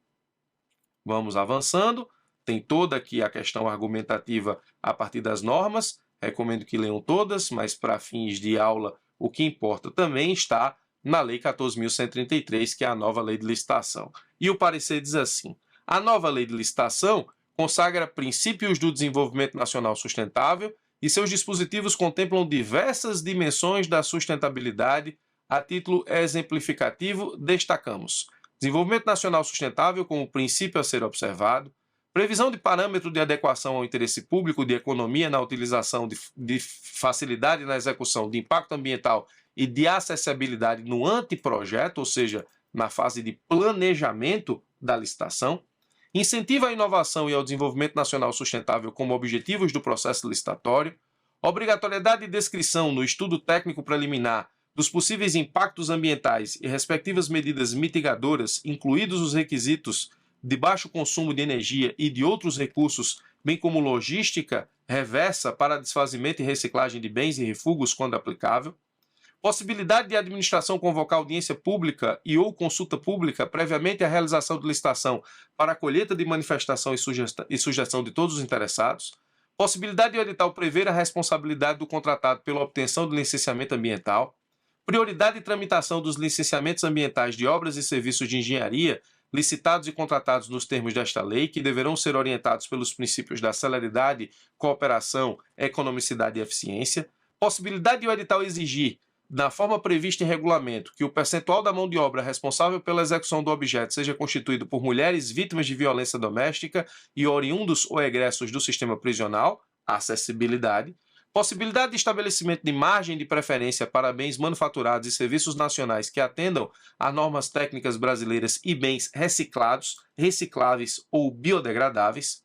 Vamos avançando. Tem toda aqui a questão argumentativa a partir das normas. Recomendo que leiam todas, mas para fins de aula o que importa também está na Lei 14.133, que é a nova Lei de Licitação. E o parecer diz assim: a nova Lei de Licitação consagra princípios do desenvolvimento nacional sustentável e seus dispositivos contemplam diversas dimensões da sustentabilidade. A título exemplificativo, destacamos: desenvolvimento nacional sustentável como princípio a ser observado, previsão de parâmetro de adequação ao interesse público de economia na utilização de facilidade na execução de impacto ambiental e de acessibilidade no anteprojeto, ou seja, na fase de planejamento da licitação, incentiva a inovação e ao desenvolvimento nacional sustentável como objetivos do processo licitatório, obrigatoriedade de descrição no estudo técnico preliminar dos possíveis impactos ambientais e respectivas medidas mitigadoras, incluídos os requisitos de baixo consumo de energia e de outros recursos, bem como logística reversa para desfazimento e reciclagem de bens e refúgios quando aplicável, possibilidade de administração convocar audiência pública e ou consulta pública previamente à realização de licitação para a colheita de manifestação e sugestão de todos os interessados, possibilidade de o edital prever a responsabilidade do contratado pela obtenção de licenciamento ambiental, prioridade de tramitação dos licenciamentos ambientais de obras e serviços de engenharia licitados e contratados nos termos desta lei, que deverão ser orientados pelos princípios da celeridade, cooperação, economicidade e eficiência, possibilidade de o edital exigir, na forma prevista em regulamento, que o percentual da mão de obra responsável pela execução do objeto seja constituído por mulheres vítimas de violência doméstica e oriundos ou egressos do sistema prisional, acessibilidade, possibilidade de estabelecimento de margem de preferência para bens manufaturados e serviços nacionais que atendam a normas técnicas brasileiras e bens reciclados, recicláveis ou biodegradáveis,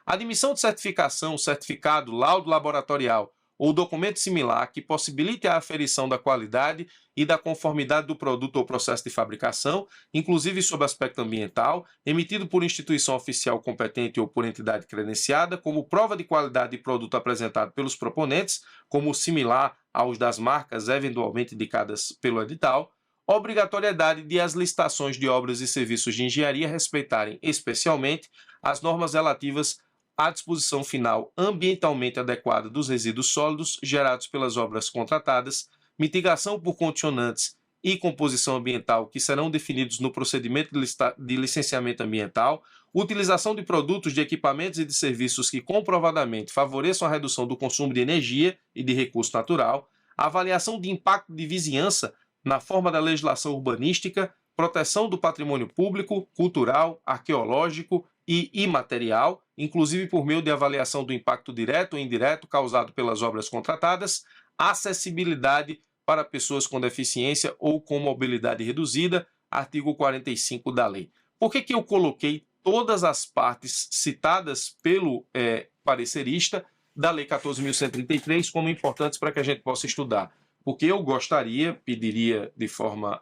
admissão de certificação, certificado, laudo laboratorial ou documento similar que possibilite a aferição da qualidade e da conformidade do produto ou processo de fabricação, inclusive sob aspecto ambiental, emitido por instituição oficial competente ou por entidade credenciada, como prova de qualidade de produto apresentado pelos proponentes, como similar aos das marcas eventualmente indicadas pelo edital, obrigatoriedade de as licitações de obras e serviços de engenharia respeitarem especialmente as normas relativas à disposição final ambientalmente adequada dos resíduos sólidos gerados pelas obras contratadas, mitigação por condicionantes e composição ambiental que serão definidos no procedimento de licenciamento ambiental, utilização de produtos, de equipamentos e de serviços que comprovadamente favoreçam a redução do consumo de energia e de recurso natural, avaliação de impacto de vizinhança na forma da legislação urbanística, proteção do patrimônio público, cultural, arqueológico e imaterial, inclusive por meio de avaliação do impacto direto ou indireto causado pelas obras contratadas, acessibilidade para pessoas com deficiência ou com mobilidade reduzida, artigo 45 da lei. Por que eu coloquei todas as partes citadas pelo parecerista da Lei 14.133 como importantes para que a gente possa estudar? Porque eu pediria de forma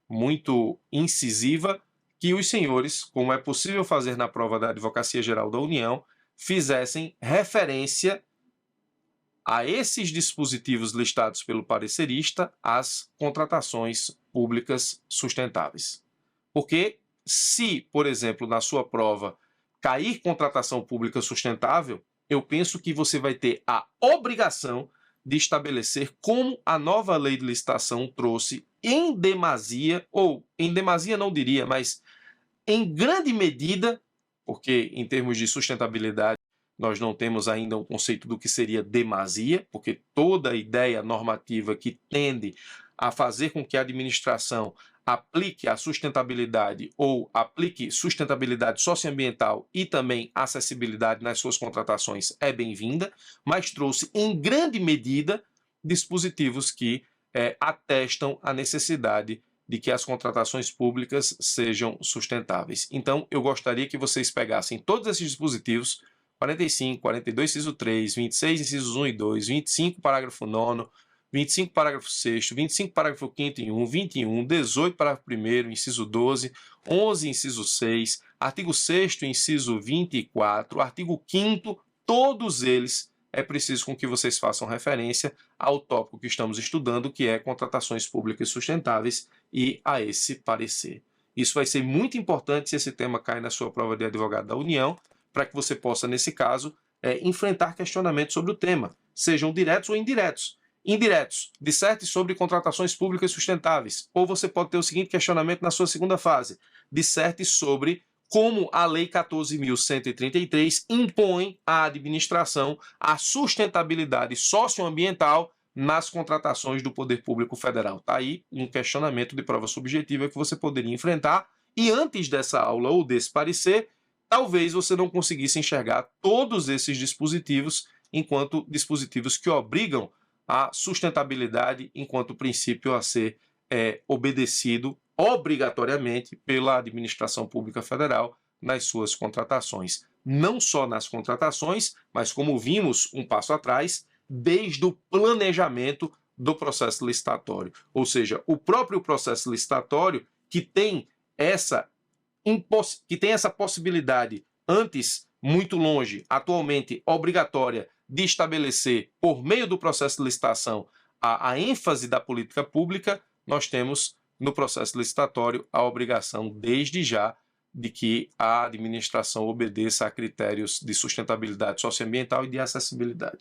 muito incisiva, que os senhores, como é possível fazer na prova da Advocacia Geral da União, fizessem referência a esses dispositivos listados pelo parecerista às contratações públicas sustentáveis. Porque se, por exemplo, na sua prova cair contratação pública sustentável, eu penso que você vai ter a obrigação de estabelecer como a nova lei de licitação trouxe em demasia, ou em demasia não diria, mas em grande medida, porque em termos de sustentabilidade nós não temos ainda um conceito do que seria demasia, porque toda ideia normativa que tende a fazer com que a administração aplique a sustentabilidade ou aplique sustentabilidade socioambiental e também acessibilidade nas suas contratações é bem-vinda, mas trouxe em grande medida dispositivos que atestam a necessidade de que as contratações públicas sejam sustentáveis. Então, eu gostaria que vocês pegassem todos esses dispositivos, 45, 42, inciso 3, 26, incisos 1 e 2, 25, parágrafo 9º, 25, parágrafo 6º, 25, parágrafo 5º e 1, 21, 18, parágrafo 1º, inciso 12, 11, inciso 6, artigo 6º, inciso 24, artigo 5º, todos eles é preciso com que vocês façam referência ao tópico que estamos estudando, que é contratações públicas sustentáveis, e a esse parecer. Isso vai ser muito importante se esse tema cai na sua prova de advogado da União, para que você possa, nesse caso, enfrentar questionamentos sobre o tema, sejam diretos ou indiretos. Indiretos, disserte sobre contratações públicas sustentáveis. Ou você pode ter o seguinte questionamento na sua segunda fase, disserte sobre como a Lei 14.133 impõe à administração a sustentabilidade socioambiental nas contratações do Poder Público Federal. Está aí um questionamento de prova subjetiva que você poderia enfrentar, e antes dessa aula ou desse parecer, talvez você não conseguisse enxergar todos esses dispositivos enquanto dispositivos que obrigam a sustentabilidade enquanto princípio a ser obedecido obrigatoriamente pela administração pública federal nas suas contratações. Não só nas contratações, mas como vimos um passo atrás, desde o planejamento do processo licitatório. Ou seja, o próprio processo licitatório que tem essa possibilidade, antes muito longe, atualmente obrigatória, de estabelecer, por meio do processo de licitação, a ênfase da política pública, nós temos no processo licitatório a obrigação, desde já, de que a administração obedeça a critérios de sustentabilidade socioambiental e de acessibilidade.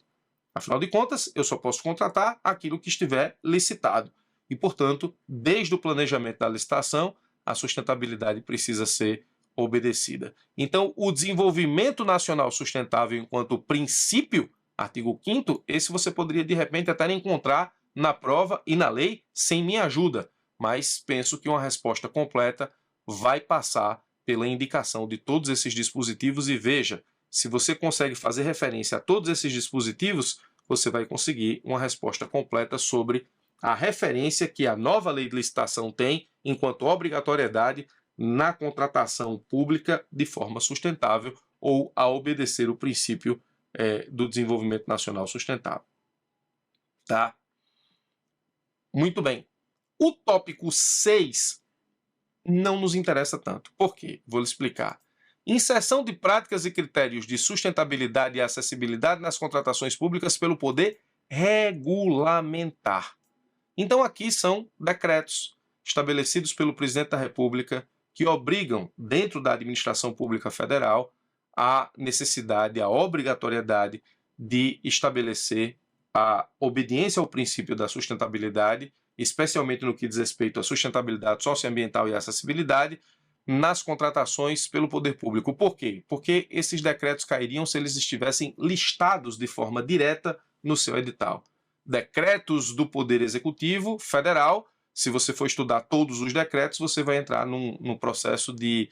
Afinal de contas, eu só posso contratar aquilo que estiver licitado. E, portanto, desde o planejamento da licitação, a sustentabilidade precisa ser obedecida. Então, o desenvolvimento nacional sustentável enquanto princípio, artigo 5º, esse você poderia, de repente, até encontrar na prova e na lei sem minha ajuda, mas penso que uma resposta completa vai passar pela indicação de todos esses dispositivos e veja, se você consegue fazer referência a todos esses dispositivos, você vai conseguir uma resposta completa sobre a referência que a nova lei de licitação tem enquanto obrigatoriedade na contratação pública de forma sustentável ou a obedecer o princípio do desenvolvimento nacional sustentável. Tá? Muito bem. O tópico 6 não nos interessa tanto. Por quê? Vou lhe explicar. Inserção de práticas e critérios de sustentabilidade e acessibilidade nas contratações públicas pelo poder regulamentar. Então aqui são decretos estabelecidos pelo Presidente da República que obrigam, dentro da administração pública federal, a necessidade, a obrigatoriedade de estabelecer a obediência ao princípio da sustentabilidade, especialmente no que diz respeito à sustentabilidade socioambiental e acessibilidade, nas contratações pelo poder público. Por quê? Porque esses decretos cairiam se eles estivessem listados de forma direta no seu edital. Decretos do Poder Executivo Federal, se você for estudar todos os decretos, você vai entrar num processo de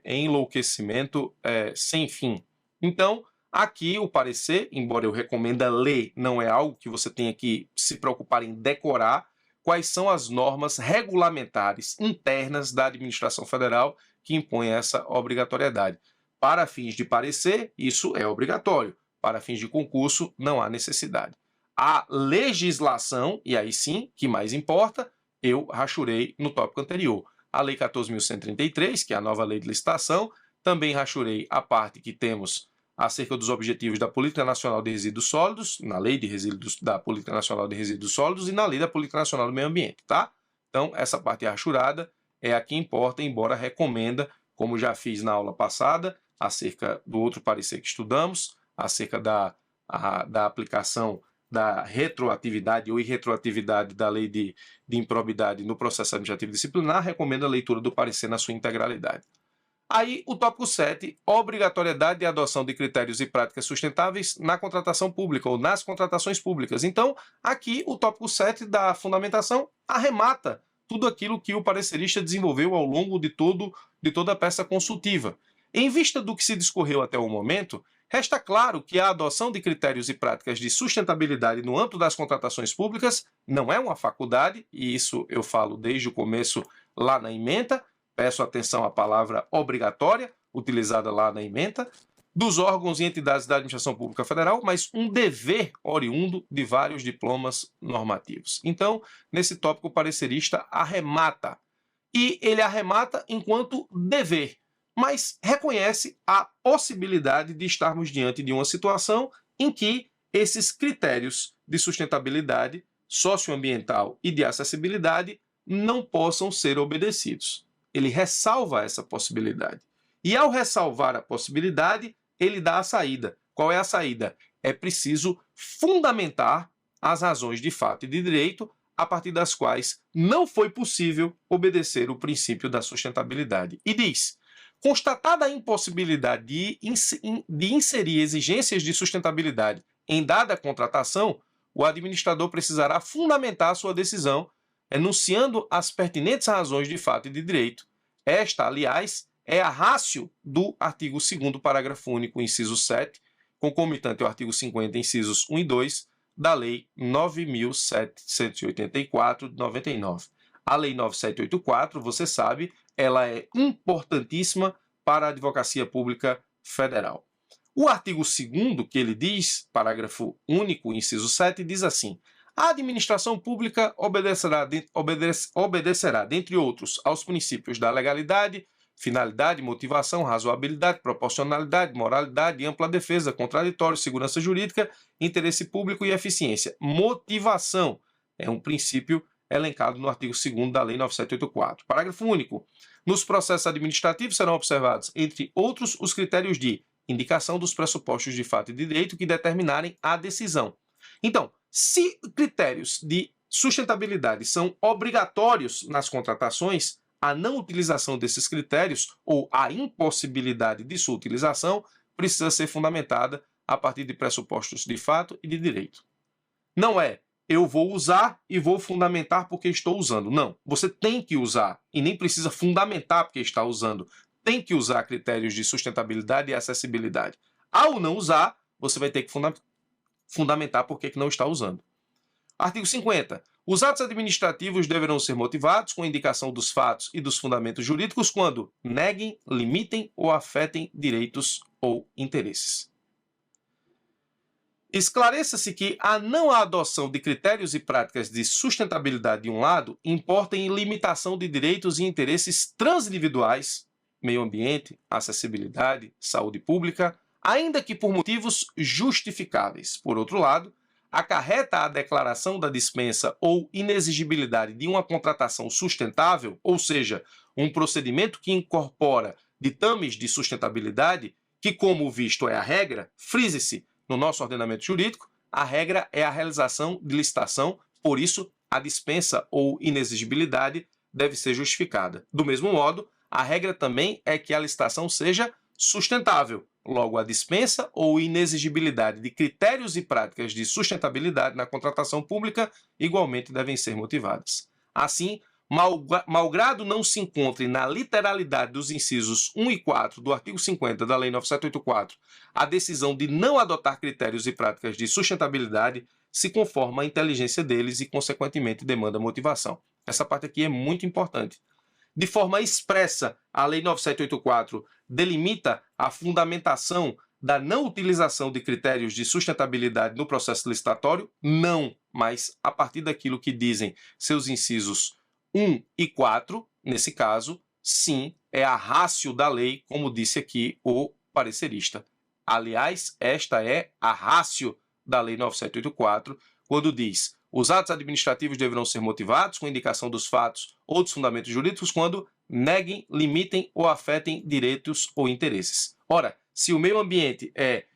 enlouquecimento sem fim. Então, aqui o parecer, embora eu recomenda ler, não é algo que você tenha que se preocupar em decorar, quais são as normas regulamentares internas da administração federal que impõem essa obrigatoriedade. Para fins de parecer, isso é obrigatório. Para fins de concurso, não há necessidade. A legislação, e aí sim, que mais importa, eu rachurei no tópico anterior. A Lei 14.133, que é a nova lei de licitação, também rachurei a parte que temos acerca dos objetivos da Política Nacional de Resíduos Sólidos, na Lei de Resíduos da Política Nacional de Resíduos Sólidos e na Lei da Política Nacional do Meio Ambiente, tá? Então, essa parte rachurada é a que importa, embora recomenda, como já fiz na aula passada, acerca do outro parecer que estudamos, acerca da aplicação da retroatividade ou irretroatividade da lei de improbidade no processo administrativo disciplinar, recomendo a leitura do parecer na sua integralidade. Aí, o tópico 7, obrigatoriedade de adoção de critérios e práticas sustentáveis na contratação pública ou nas contratações públicas. Então, aqui, o tópico 7 da fundamentação arremata tudo aquilo que o parecerista desenvolveu ao longo de toda a peça consultiva. Em vista do que se discorreu até o momento, resta claro que a adoção de critérios e práticas de sustentabilidade no âmbito das contratações públicas não é uma faculdade, e isso eu falo desde o começo lá na ementa, peço atenção à palavra obrigatória, utilizada lá na ementa, dos órgãos e entidades da administração pública federal, mas um dever oriundo de vários diplomas normativos. Então, nesse tópico, o parecerista arremata. E ele arremata enquanto dever, mas reconhece a possibilidade de estarmos diante de uma situação em que esses critérios de sustentabilidade socioambiental e de acessibilidade não possam ser obedecidos. Ele ressalva essa possibilidade. E ao ressalvar a possibilidade, ele dá a saída. Qual é a saída? É preciso fundamentar as razões de fato e de direito a partir das quais não foi possível obedecer o princípio da sustentabilidade. E diz: constatada a impossibilidade de inserir exigências de sustentabilidade em dada contratação, o administrador precisará fundamentar sua decisão, enunciando as pertinentes razões de fato e de direito. Esta, aliás, é a ratio do artigo 2º, parágrafo único, inciso 7, concomitante ao artigo 50, incisos 1 e 2, da Lei 9.784, de 99. A Lei 9.784, você sabe, ela é importantíssima para a Advocacia Pública Federal. O artigo 2º, que ele diz, parágrafo único, inciso 7, diz assim: a administração pública obedecerá, dentre outros, aos princípios da legalidade, finalidade, motivação, razoabilidade, proporcionalidade, moralidade, ampla defesa, contraditório, segurança jurídica, interesse público e eficiência. Motivação é um princípio elencado no artigo 2º da Lei 9.784. Parágrafo único. Nos processos administrativos serão observados, entre outros, os critérios de indicação dos pressupostos de fato e de direito que determinarem a decisão. Então, se critérios de sustentabilidade são obrigatórios nas contratações, a não utilização desses critérios ou a impossibilidade de sua utilização precisa ser fundamentada a partir de pressupostos de fato e de direito. Não é eu vou usar e vou fundamentar porque estou usando. Não, você tem que usar e nem precisa fundamentar porque está usando. Tem que usar critérios de sustentabilidade e acessibilidade. Ao não usar, você vai ter que fundamentar por que não está usando. Artigo 50. Os atos administrativos deverão ser motivados com indicação dos fatos e dos fundamentos jurídicos quando neguem, limitem ou afetem direitos ou interesses. Esclareça-se que a não adoção de critérios e práticas de sustentabilidade de um lado importa em limitação de direitos e interesses transindividuais, meio ambiente, acessibilidade, saúde pública, ainda que por motivos justificáveis. Por outro lado, acarreta a declaração da dispensa ou inexigibilidade de uma contratação sustentável, ou seja, um procedimento que incorpora ditames de sustentabilidade, que, como visto é a regra, frise-se no nosso ordenamento jurídico, a regra é a realização de licitação, por isso, a dispensa ou inexigibilidade deve ser justificada. Do mesmo modo, a regra também é que a licitação seja sustentável. Logo, a dispensa ou inexigibilidade de critérios e práticas de sustentabilidade na contratação pública igualmente devem ser motivadas. Assim, malgrado não se encontre na literalidade dos incisos 1 e 4 do artigo 50 da Lei 9.784 a decisão de não adotar critérios e práticas de sustentabilidade, se conforma à inteligência deles e, consequentemente, demanda motivação. Essa parte aqui é muito importante. De forma expressa, a Lei 9784 delimita a fundamentação da não utilização de critérios de sustentabilidade no processo licitatório? Não, mas a partir daquilo que dizem seus incisos 1 e 4, nesse caso, sim, é a ratio da lei, como disse aqui o parecerista. Aliás, esta é a ratio da Lei 9784, quando diz: os atos administrativos deverão ser motivados com indicação dos fatos ou dos fundamentos jurídicos quando neguem, limitem ou afetem direitos ou interesses. Ora, se o meio ambiente é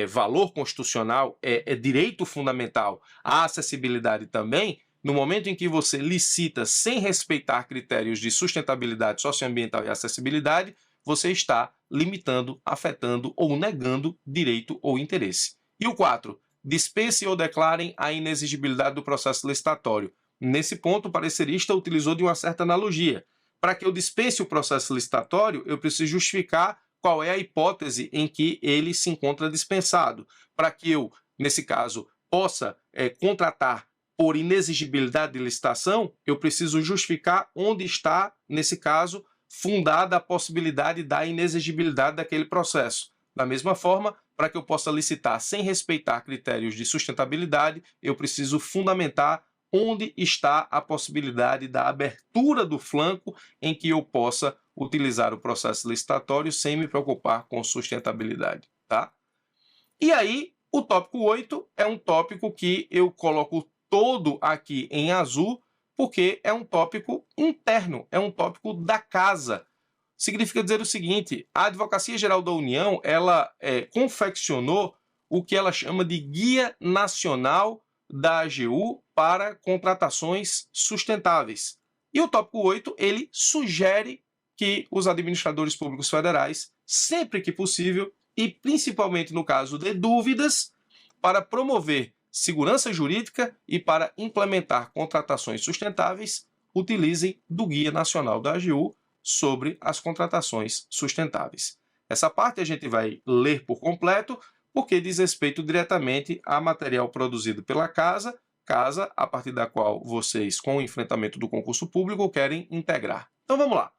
valor constitucional, é direito fundamental, a acessibilidade também, no momento em que você licita sem respeitar critérios de sustentabilidade socioambiental e acessibilidade, você está limitando, afetando ou negando direito ou interesse. E o 4, dispense ou declarem a inexigibilidade do processo licitatório. Nesse ponto, o parecerista utilizou de uma certa analogia. Para que eu dispense o processo licitatório, eu preciso justificar qual é a hipótese em que ele se encontra dispensado. Para que eu, nesse caso, possa contratar por inexigibilidade de licitação, eu preciso justificar onde está, nesse caso, fundada a possibilidade da inexigibilidade daquele processo. Da mesma forma, para que eu possa licitar sem respeitar critérios de sustentabilidade, eu preciso fundamentar onde está a possibilidade da abertura do flanco em que eu possa utilizar o processo licitatório sem me preocupar com sustentabilidade, tá? E aí, o tópico 8 é um tópico que eu coloco todo aqui em azul, porque é um tópico interno, é um tópico da casa. Significa dizer o seguinte: a Advocacia Geral da União, ela confeccionou o que ela chama de Guia Nacional da AGU para contratações sustentáveis. E o tópico 8, ele sugere que os administradores públicos federais, sempre que possível, e principalmente no caso de dúvidas, para promover segurança jurídica e para implementar contratações sustentáveis, utilizem do Guia Nacional da AGU sobre as contratações sustentáveis. Essa parte a gente vai ler por completo, porque diz respeito diretamente a material produzido pela casa a partir da qual vocês, com o enfrentamento do concurso público, querem integrar. Então vamos lá.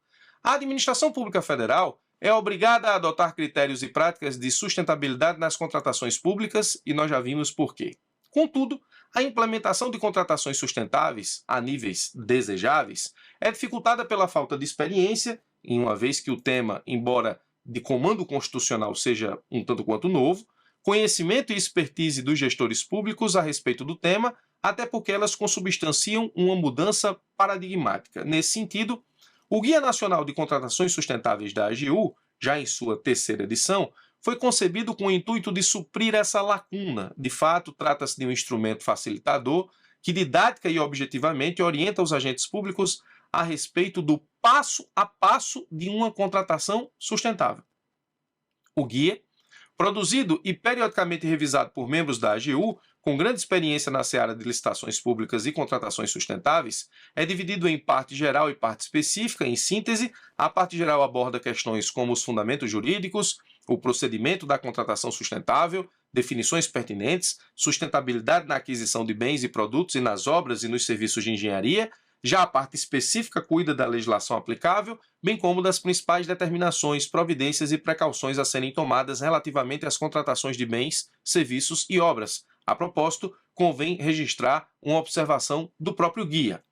A Administração Pública Federal é obrigada a adotar critérios e práticas de sustentabilidade nas contratações públicas, e nós já vimos por quê. Contudo, a implementação de contratações sustentáveis a níveis desejáveis é dificultada pela falta de experiência, em uma vez que o tema, embora de comando constitucional seja um tanto quanto novo, conhecimento e expertise dos gestores públicos a respeito do tema, até porque elas consubstanciam uma mudança paradigmática. Nesse sentido, o Guia Nacional de Contratações Sustentáveis da AGU, já em sua terceira edição, foi concebido com o intuito de suprir essa lacuna. De fato, trata-se de um instrumento facilitador que didática e objetivamente orienta os agentes públicos a respeito do passo a passo de uma contratação sustentável. O guia, produzido e periodicamente revisado por membros da AGU, com grande experiência na seara de licitações públicas e contratações sustentáveis, é dividido em parte geral e parte específica. Em síntese, a parte geral aborda questões como os fundamentos jurídicos, o procedimento da contratação sustentável, definições pertinentes, sustentabilidade na aquisição de bens e produtos e nas obras e nos serviços de engenharia. Já a parte específica cuida da legislação aplicável, bem como das principais determinações, providências e precauções a serem tomadas relativamente às contratações de bens, serviços e obras. A propósito, convém registrar uma observação do próprio guia.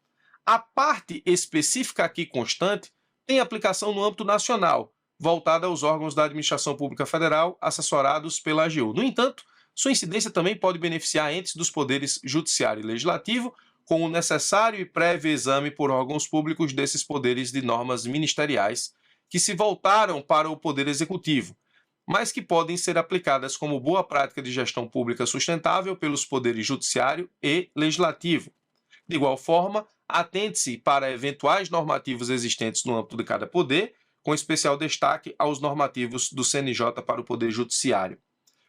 A parte específica aqui constante tem aplicação no âmbito nacional, voltada aos órgãos da Administração Pública Federal assessorados pela AGU. No entanto, sua incidência também pode beneficiar entes dos poderes judiciário e legislativo, com o necessário e prévio exame por órgãos públicos desses poderes de normas ministeriais, que se voltaram para o Poder Executivo, mas que podem ser aplicadas como boa prática de gestão pública sustentável pelos poderes judiciário e legislativo. De igual forma, atente-se para eventuais normativos existentes no âmbito de cada poder, com especial destaque aos normativos do CNJ para o Poder Judiciário.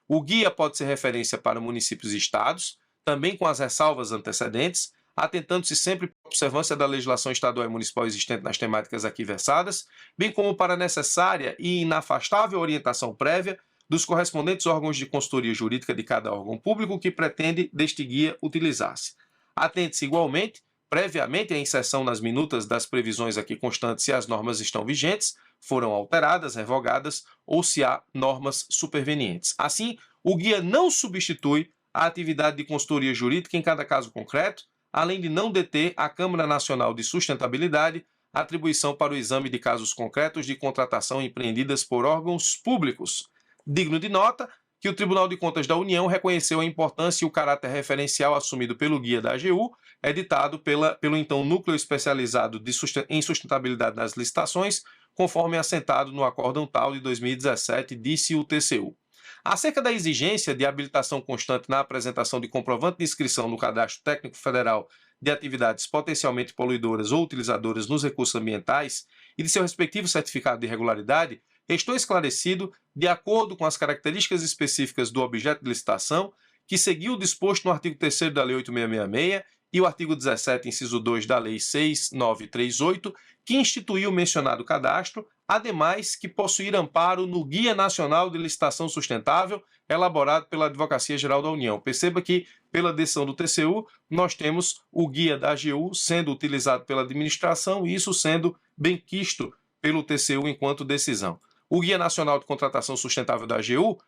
O guia pode ser referência para municípios e estados, também com as ressalvas antecedentes, atentando-se sempre para a observância da legislação estadual e municipal existente nas temáticas aqui versadas, bem como para a necessária e inafastável orientação prévia dos correspondentes órgãos de consultoria jurídica de cada órgão público que pretende deste guia utilizar-se. Atente-se igualmente, previamente à inserção nas minutas das previsões aqui constantes se as normas estão vigentes, foram alteradas, revogadas ou se há normas supervenientes. Assim, o guia não substitui a atividade de consultoria jurídica em cada caso concreto, além de não deter a Câmara Nacional de Sustentabilidade atribuição para o exame de casos concretos de contratação empreendidas por órgãos públicos. Digno de nota que o Tribunal de Contas da União reconheceu a importância e o caráter referencial assumido pelo guia da AGU, editado pelo então Núcleo Especializado em Sustentabilidade das Licitações, conforme assentado no Acórdão Tal de 2017, disse o TCU. Acerca da exigência de habilitação constante na apresentação de comprovante de inscrição no Cadastro Técnico Federal de atividades potencialmente poluidoras ou utilizadoras nos recursos ambientais e de seu respectivo certificado de regularidade, estou esclarecido, de acordo com as características específicas do objeto de licitação, que seguiu o disposto no artigo 3º da Lei 8.666 e o artigo 17, inciso 2 da Lei 6.938, que instituiu o mencionado cadastro, ademais que possuir amparo no Guia Nacional de Licitação Sustentável, elaborado pela Advocacia Geral da União. Perceba que, pela decisão do TCU, nós temos o guia da AGU sendo utilizado pela administração e isso sendo benquisto pelo TCU enquanto decisão. O Guia Nacional de Contratação Sustentável da AGU,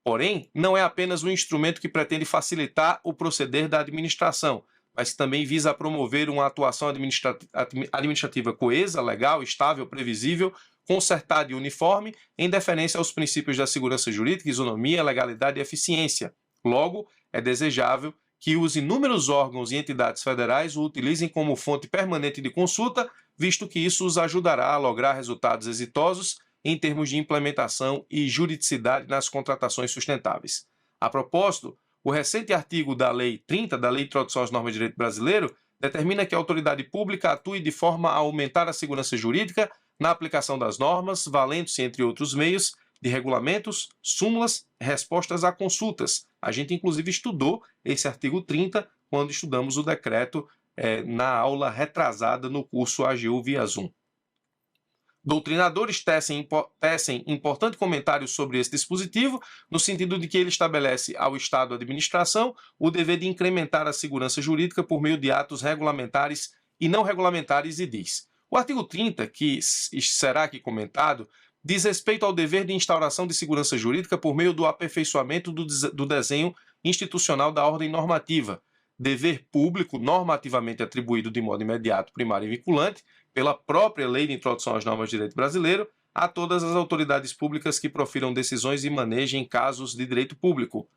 porém, não é apenas um instrumento que pretende facilitar o proceder da administração, mas também visa promover uma atuação administrativa coesa, legal, estável, previsível, concertada e uniforme, em deferência aos princípios da segurança jurídica, isonomia, legalidade e eficiência. Logo, é desejável que os inúmeros órgãos e entidades federais o utilizem como fonte permanente de consulta, visto que isso os ajudará a lograr resultados exitosos em termos de implementação e juridicidade nas contratações sustentáveis. A propósito, o recente artigo da Lei 30, da Lei de Introdução às Normas de Direito Brasileiro, determina que a autoridade pública atue de forma a aumentar a segurança jurídica na aplicação das normas, valendo-se, entre outros meios, de regulamentos, súmulas, respostas a consultas. A gente, inclusive, estudou esse artigo 30 quando estudamos o decreto na aula retrasada no curso AGU via Zoom. Doutrinadores tecem importante comentário sobre esse dispositivo, no sentido de que ele estabelece ao Estado e à administração o dever de incrementar a segurança jurídica por meio de atos regulamentares e não regulamentares e diz: o artigo 30, que será aqui comentado, diz respeito ao dever de instauração de segurança jurídica por meio do aperfeiçoamento do desenho institucional da ordem normativa, dever público normativamente atribuído de modo imediato, primário e vinculante, pela própria Lei de Introdução às Normas de Direito Brasileiro, a todas as autoridades públicas que profiram decisões e manejem casos de direito público.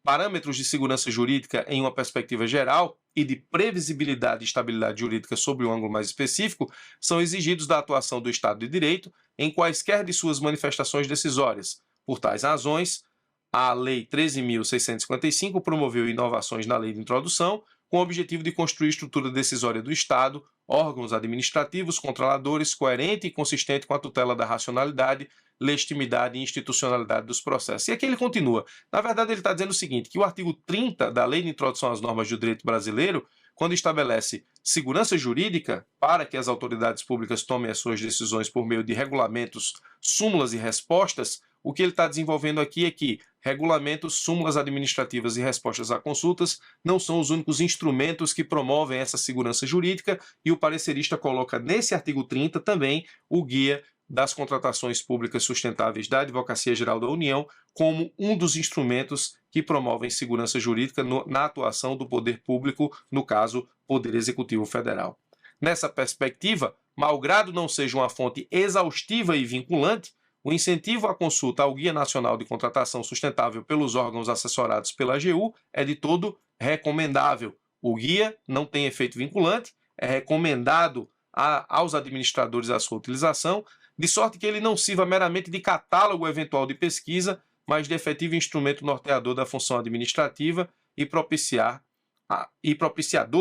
Parâmetros de segurança jurídica em uma perspectiva geral e de previsibilidade e estabilidade jurídica sob um ângulo mais específico são exigidos da atuação do Estado de Direito em quaisquer de suas manifestações decisórias. Por tais razões, a Lei 13.655 promoveu inovações na Lei de Introdução com o objetivo de construir estrutura decisória do Estado, órgãos administrativos, controladores, coerente e consistente com a tutela da racionalidade, legitimidade e institucionalidade dos processos. E aqui ele continua. Na verdade, ele está dizendo o seguinte, que o artigo 30 da Lei de Introdução às Normas do Direito Brasileiro, quando estabelece segurança jurídica para que as autoridades públicas tomem as suas decisões por meio de regulamentos, súmulas e respostas, o que ele está desenvolvendo aqui é que regulamentos, súmulas administrativas e respostas a consultas não são os únicos instrumentos que promovem essa segurança jurídica e o parecerista coloca nesse artigo 30 também o guia das contratações públicas sustentáveis da Advocacia Geral da União como um dos instrumentos que promovem segurança jurídica na atuação do poder público, no caso, Poder Executivo Federal. Nessa perspectiva, malgrado não seja uma fonte exaustiva e vinculante, o incentivo à consulta ao Guia Nacional de Contratação Sustentável pelos órgãos assessorados pela AGU é de todo recomendável. O guia não tem efeito vinculante, é recomendado aos administradores a sua utilização, de sorte que ele não sirva meramente de catálogo eventual de pesquisa, mas de efetivo instrumento norteador da função administrativa e propiciador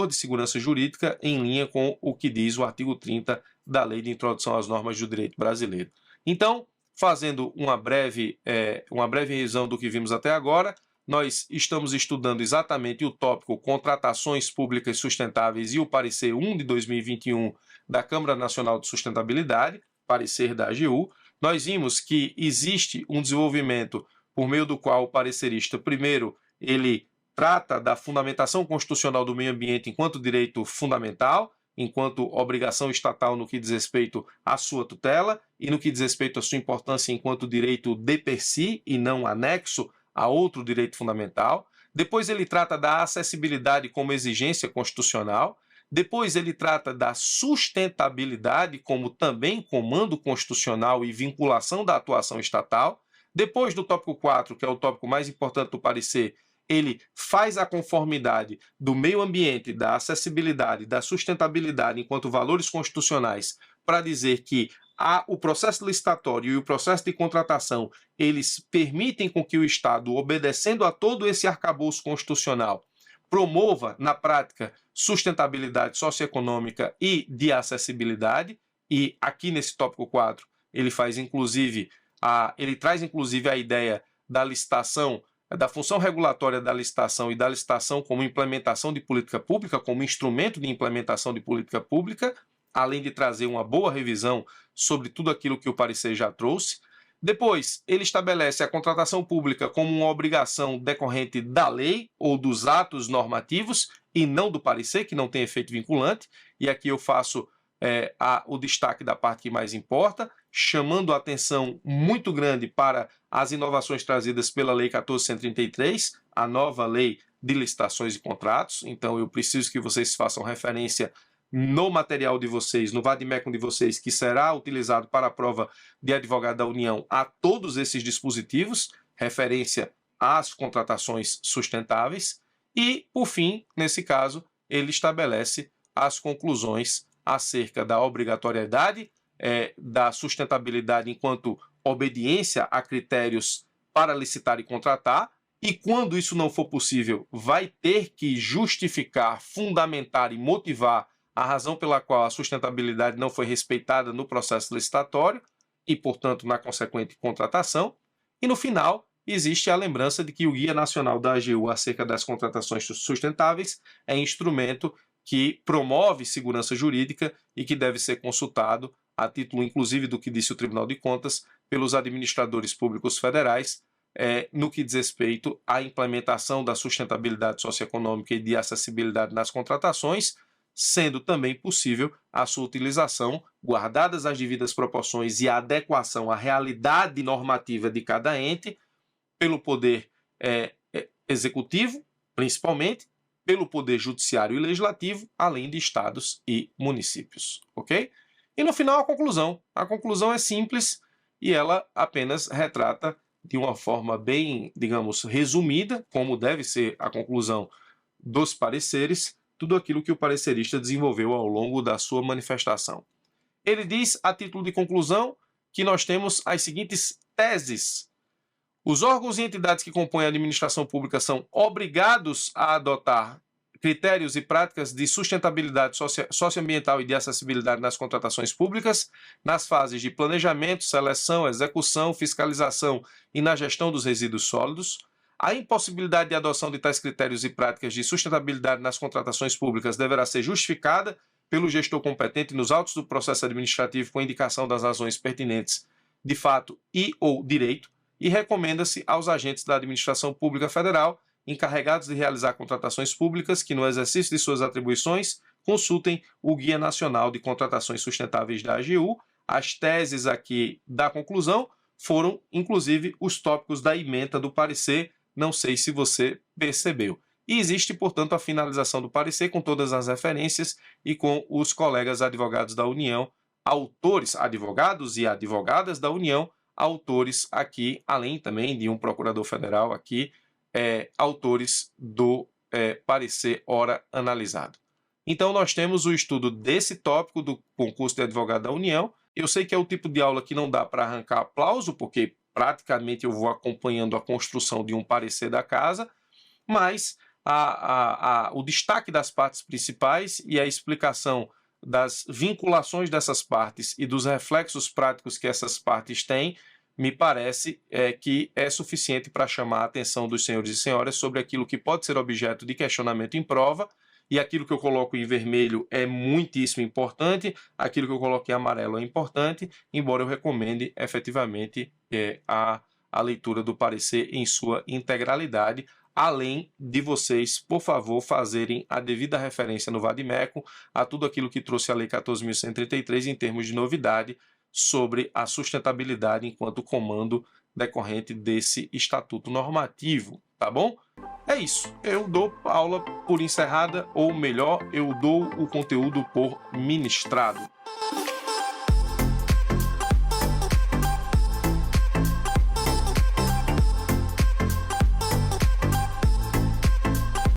de segurança jurídica em linha com o que diz o artigo 30 da Lei de Introdução às Normas do Direito Brasileiro. Então, fazendo uma breve revisão do que vimos até agora, nós estamos estudando exatamente o tópico Contratações Públicas Sustentáveis e o parecer 1 de 2021 da Câmara Nacional de Sustentabilidade, parecer da AGU. nós vimos que existe um desenvolvimento por meio do qual o parecerista, primeiro, ele trata da fundamentação constitucional do meio ambiente enquanto direito fundamental, enquanto obrigação estatal no que diz respeito à sua tutela e no que diz respeito à sua importância enquanto direito de per si e não anexo a outro direito fundamental. Depois ele trata da acessibilidade como exigência constitucional. Depois ele trata da sustentabilidade como também comando constitucional e vinculação da atuação estatal. Depois do tópico 4, que é o tópico mais importante do parecer, ele faz a conformidade do meio ambiente, da acessibilidade, da sustentabilidade enquanto valores constitucionais para dizer que o processo licitatório e o processo de contratação, eles permitem com que o Estado, obedecendo a todo esse arcabouço constitucional, promova, na prática, sustentabilidade socioeconômica e de acessibilidade, e aqui nesse tópico 4, ele traz inclusive a ideia da licitação, da função regulatória da licitação e da licitação como implementação de política pública, como instrumento de implementação de política pública, além de trazer uma boa revisão sobre tudo aquilo que o parecer já trouxe. Depois, ele estabelece a contratação pública como uma obrigação decorrente da lei ou dos atos normativos e não do parecer, que não tem efeito vinculante. E aqui eu faço o destaque da parte que mais importa, chamando a atenção muito grande para as inovações trazidas pela Lei 14.133, a nova lei de licitações e contratos. Então, eu preciso que vocês façam referência no material de vocês, no vademecum de vocês, que será utilizado para a prova de advogado da União, a todos esses dispositivos, referência às contratações sustentáveis. E, por fim, nesse caso, ele estabelece as conclusões acerca da obrigatoriedade, da sustentabilidade enquanto obediência a critérios para licitar e contratar, e quando isso não for possível, vai ter que justificar, fundamentar e motivar a razão pela qual a sustentabilidade não foi respeitada no processo licitatório e, portanto, na consequente contratação. E, no final, existe a lembrança de que o Guia Nacional da AGU acerca das contratações sustentáveis é instrumento que promove segurança jurídica e que deve ser consultado, a título inclusive do que disse o Tribunal de Contas, pelos administradores públicos federais, no que diz respeito à implementação da sustentabilidade socioeconômica e de acessibilidade nas contratações, sendo também possível a sua utilização, guardadas as devidas proporções e a adequação à realidade normativa de cada ente, pelo poder executivo, principalmente, pelo poder judiciário e legislativo, além de estados e municípios, ok? E no final a conclusão. A conclusão é simples e ela apenas retrata de uma forma bem, digamos, resumida, como deve ser a conclusão dos pareceres, tudo aquilo que o parecerista desenvolveu ao longo da sua manifestação. Ele diz, a título de conclusão, que nós temos as seguintes teses. Os órgãos e entidades que compõem a administração pública são obrigados a adotar critérios e práticas de sustentabilidade socioambiental e de acessibilidade nas contratações públicas, nas fases de planejamento, seleção, execução, fiscalização e na gestão dos resíduos sólidos. A impossibilidade de adoção de tais critérios e práticas de sustentabilidade nas contratações públicas deverá ser justificada pelo gestor competente nos autos do processo administrativo com indicação das razões pertinentes de fato e ou direito, e recomenda-se aos agentes da administração pública federal encarregados de realizar contratações públicas que, no exercício de suas atribuições, consultem o Guia Nacional de Contratações Sustentáveis da AGU. As teses aqui da conclusão foram, inclusive, os tópicos da ementa do parecer, não sei se você percebeu. E existe, portanto, a finalização do parecer com todas as referências e com os colegas advogados da União, autores, advogados e advogadas da União, autores aqui, além também de um procurador federal aqui, autores do parecer ora analisado. Então, nós temos o estudo desse tópico do concurso de advogado da União. Eu sei que é o tipo de aula que não dá para arrancar aplauso, porque praticamente eu vou acompanhando a construção de um parecer da casa, mas o destaque das partes principais e a explicação das vinculações dessas partes e dos reflexos práticos que essas partes têm, me parece que é suficiente para chamar a atenção dos senhores e senhoras sobre aquilo que pode ser objeto de questionamento em prova e aquilo que eu coloco em vermelho é muitíssimo importante, aquilo que eu coloco em amarelo é importante, embora eu recomende efetivamente a leitura do parecer em sua integralidade, além de vocês, por favor, fazerem a devida referência no vade-mecum a tudo aquilo que trouxe a Lei 14.133 em termos de novidade sobre a sustentabilidade enquanto comando decorrente desse estatuto normativo, tá bom? É isso, eu dou a aula por encerrada, ou melhor, eu dou o conteúdo por ministrado.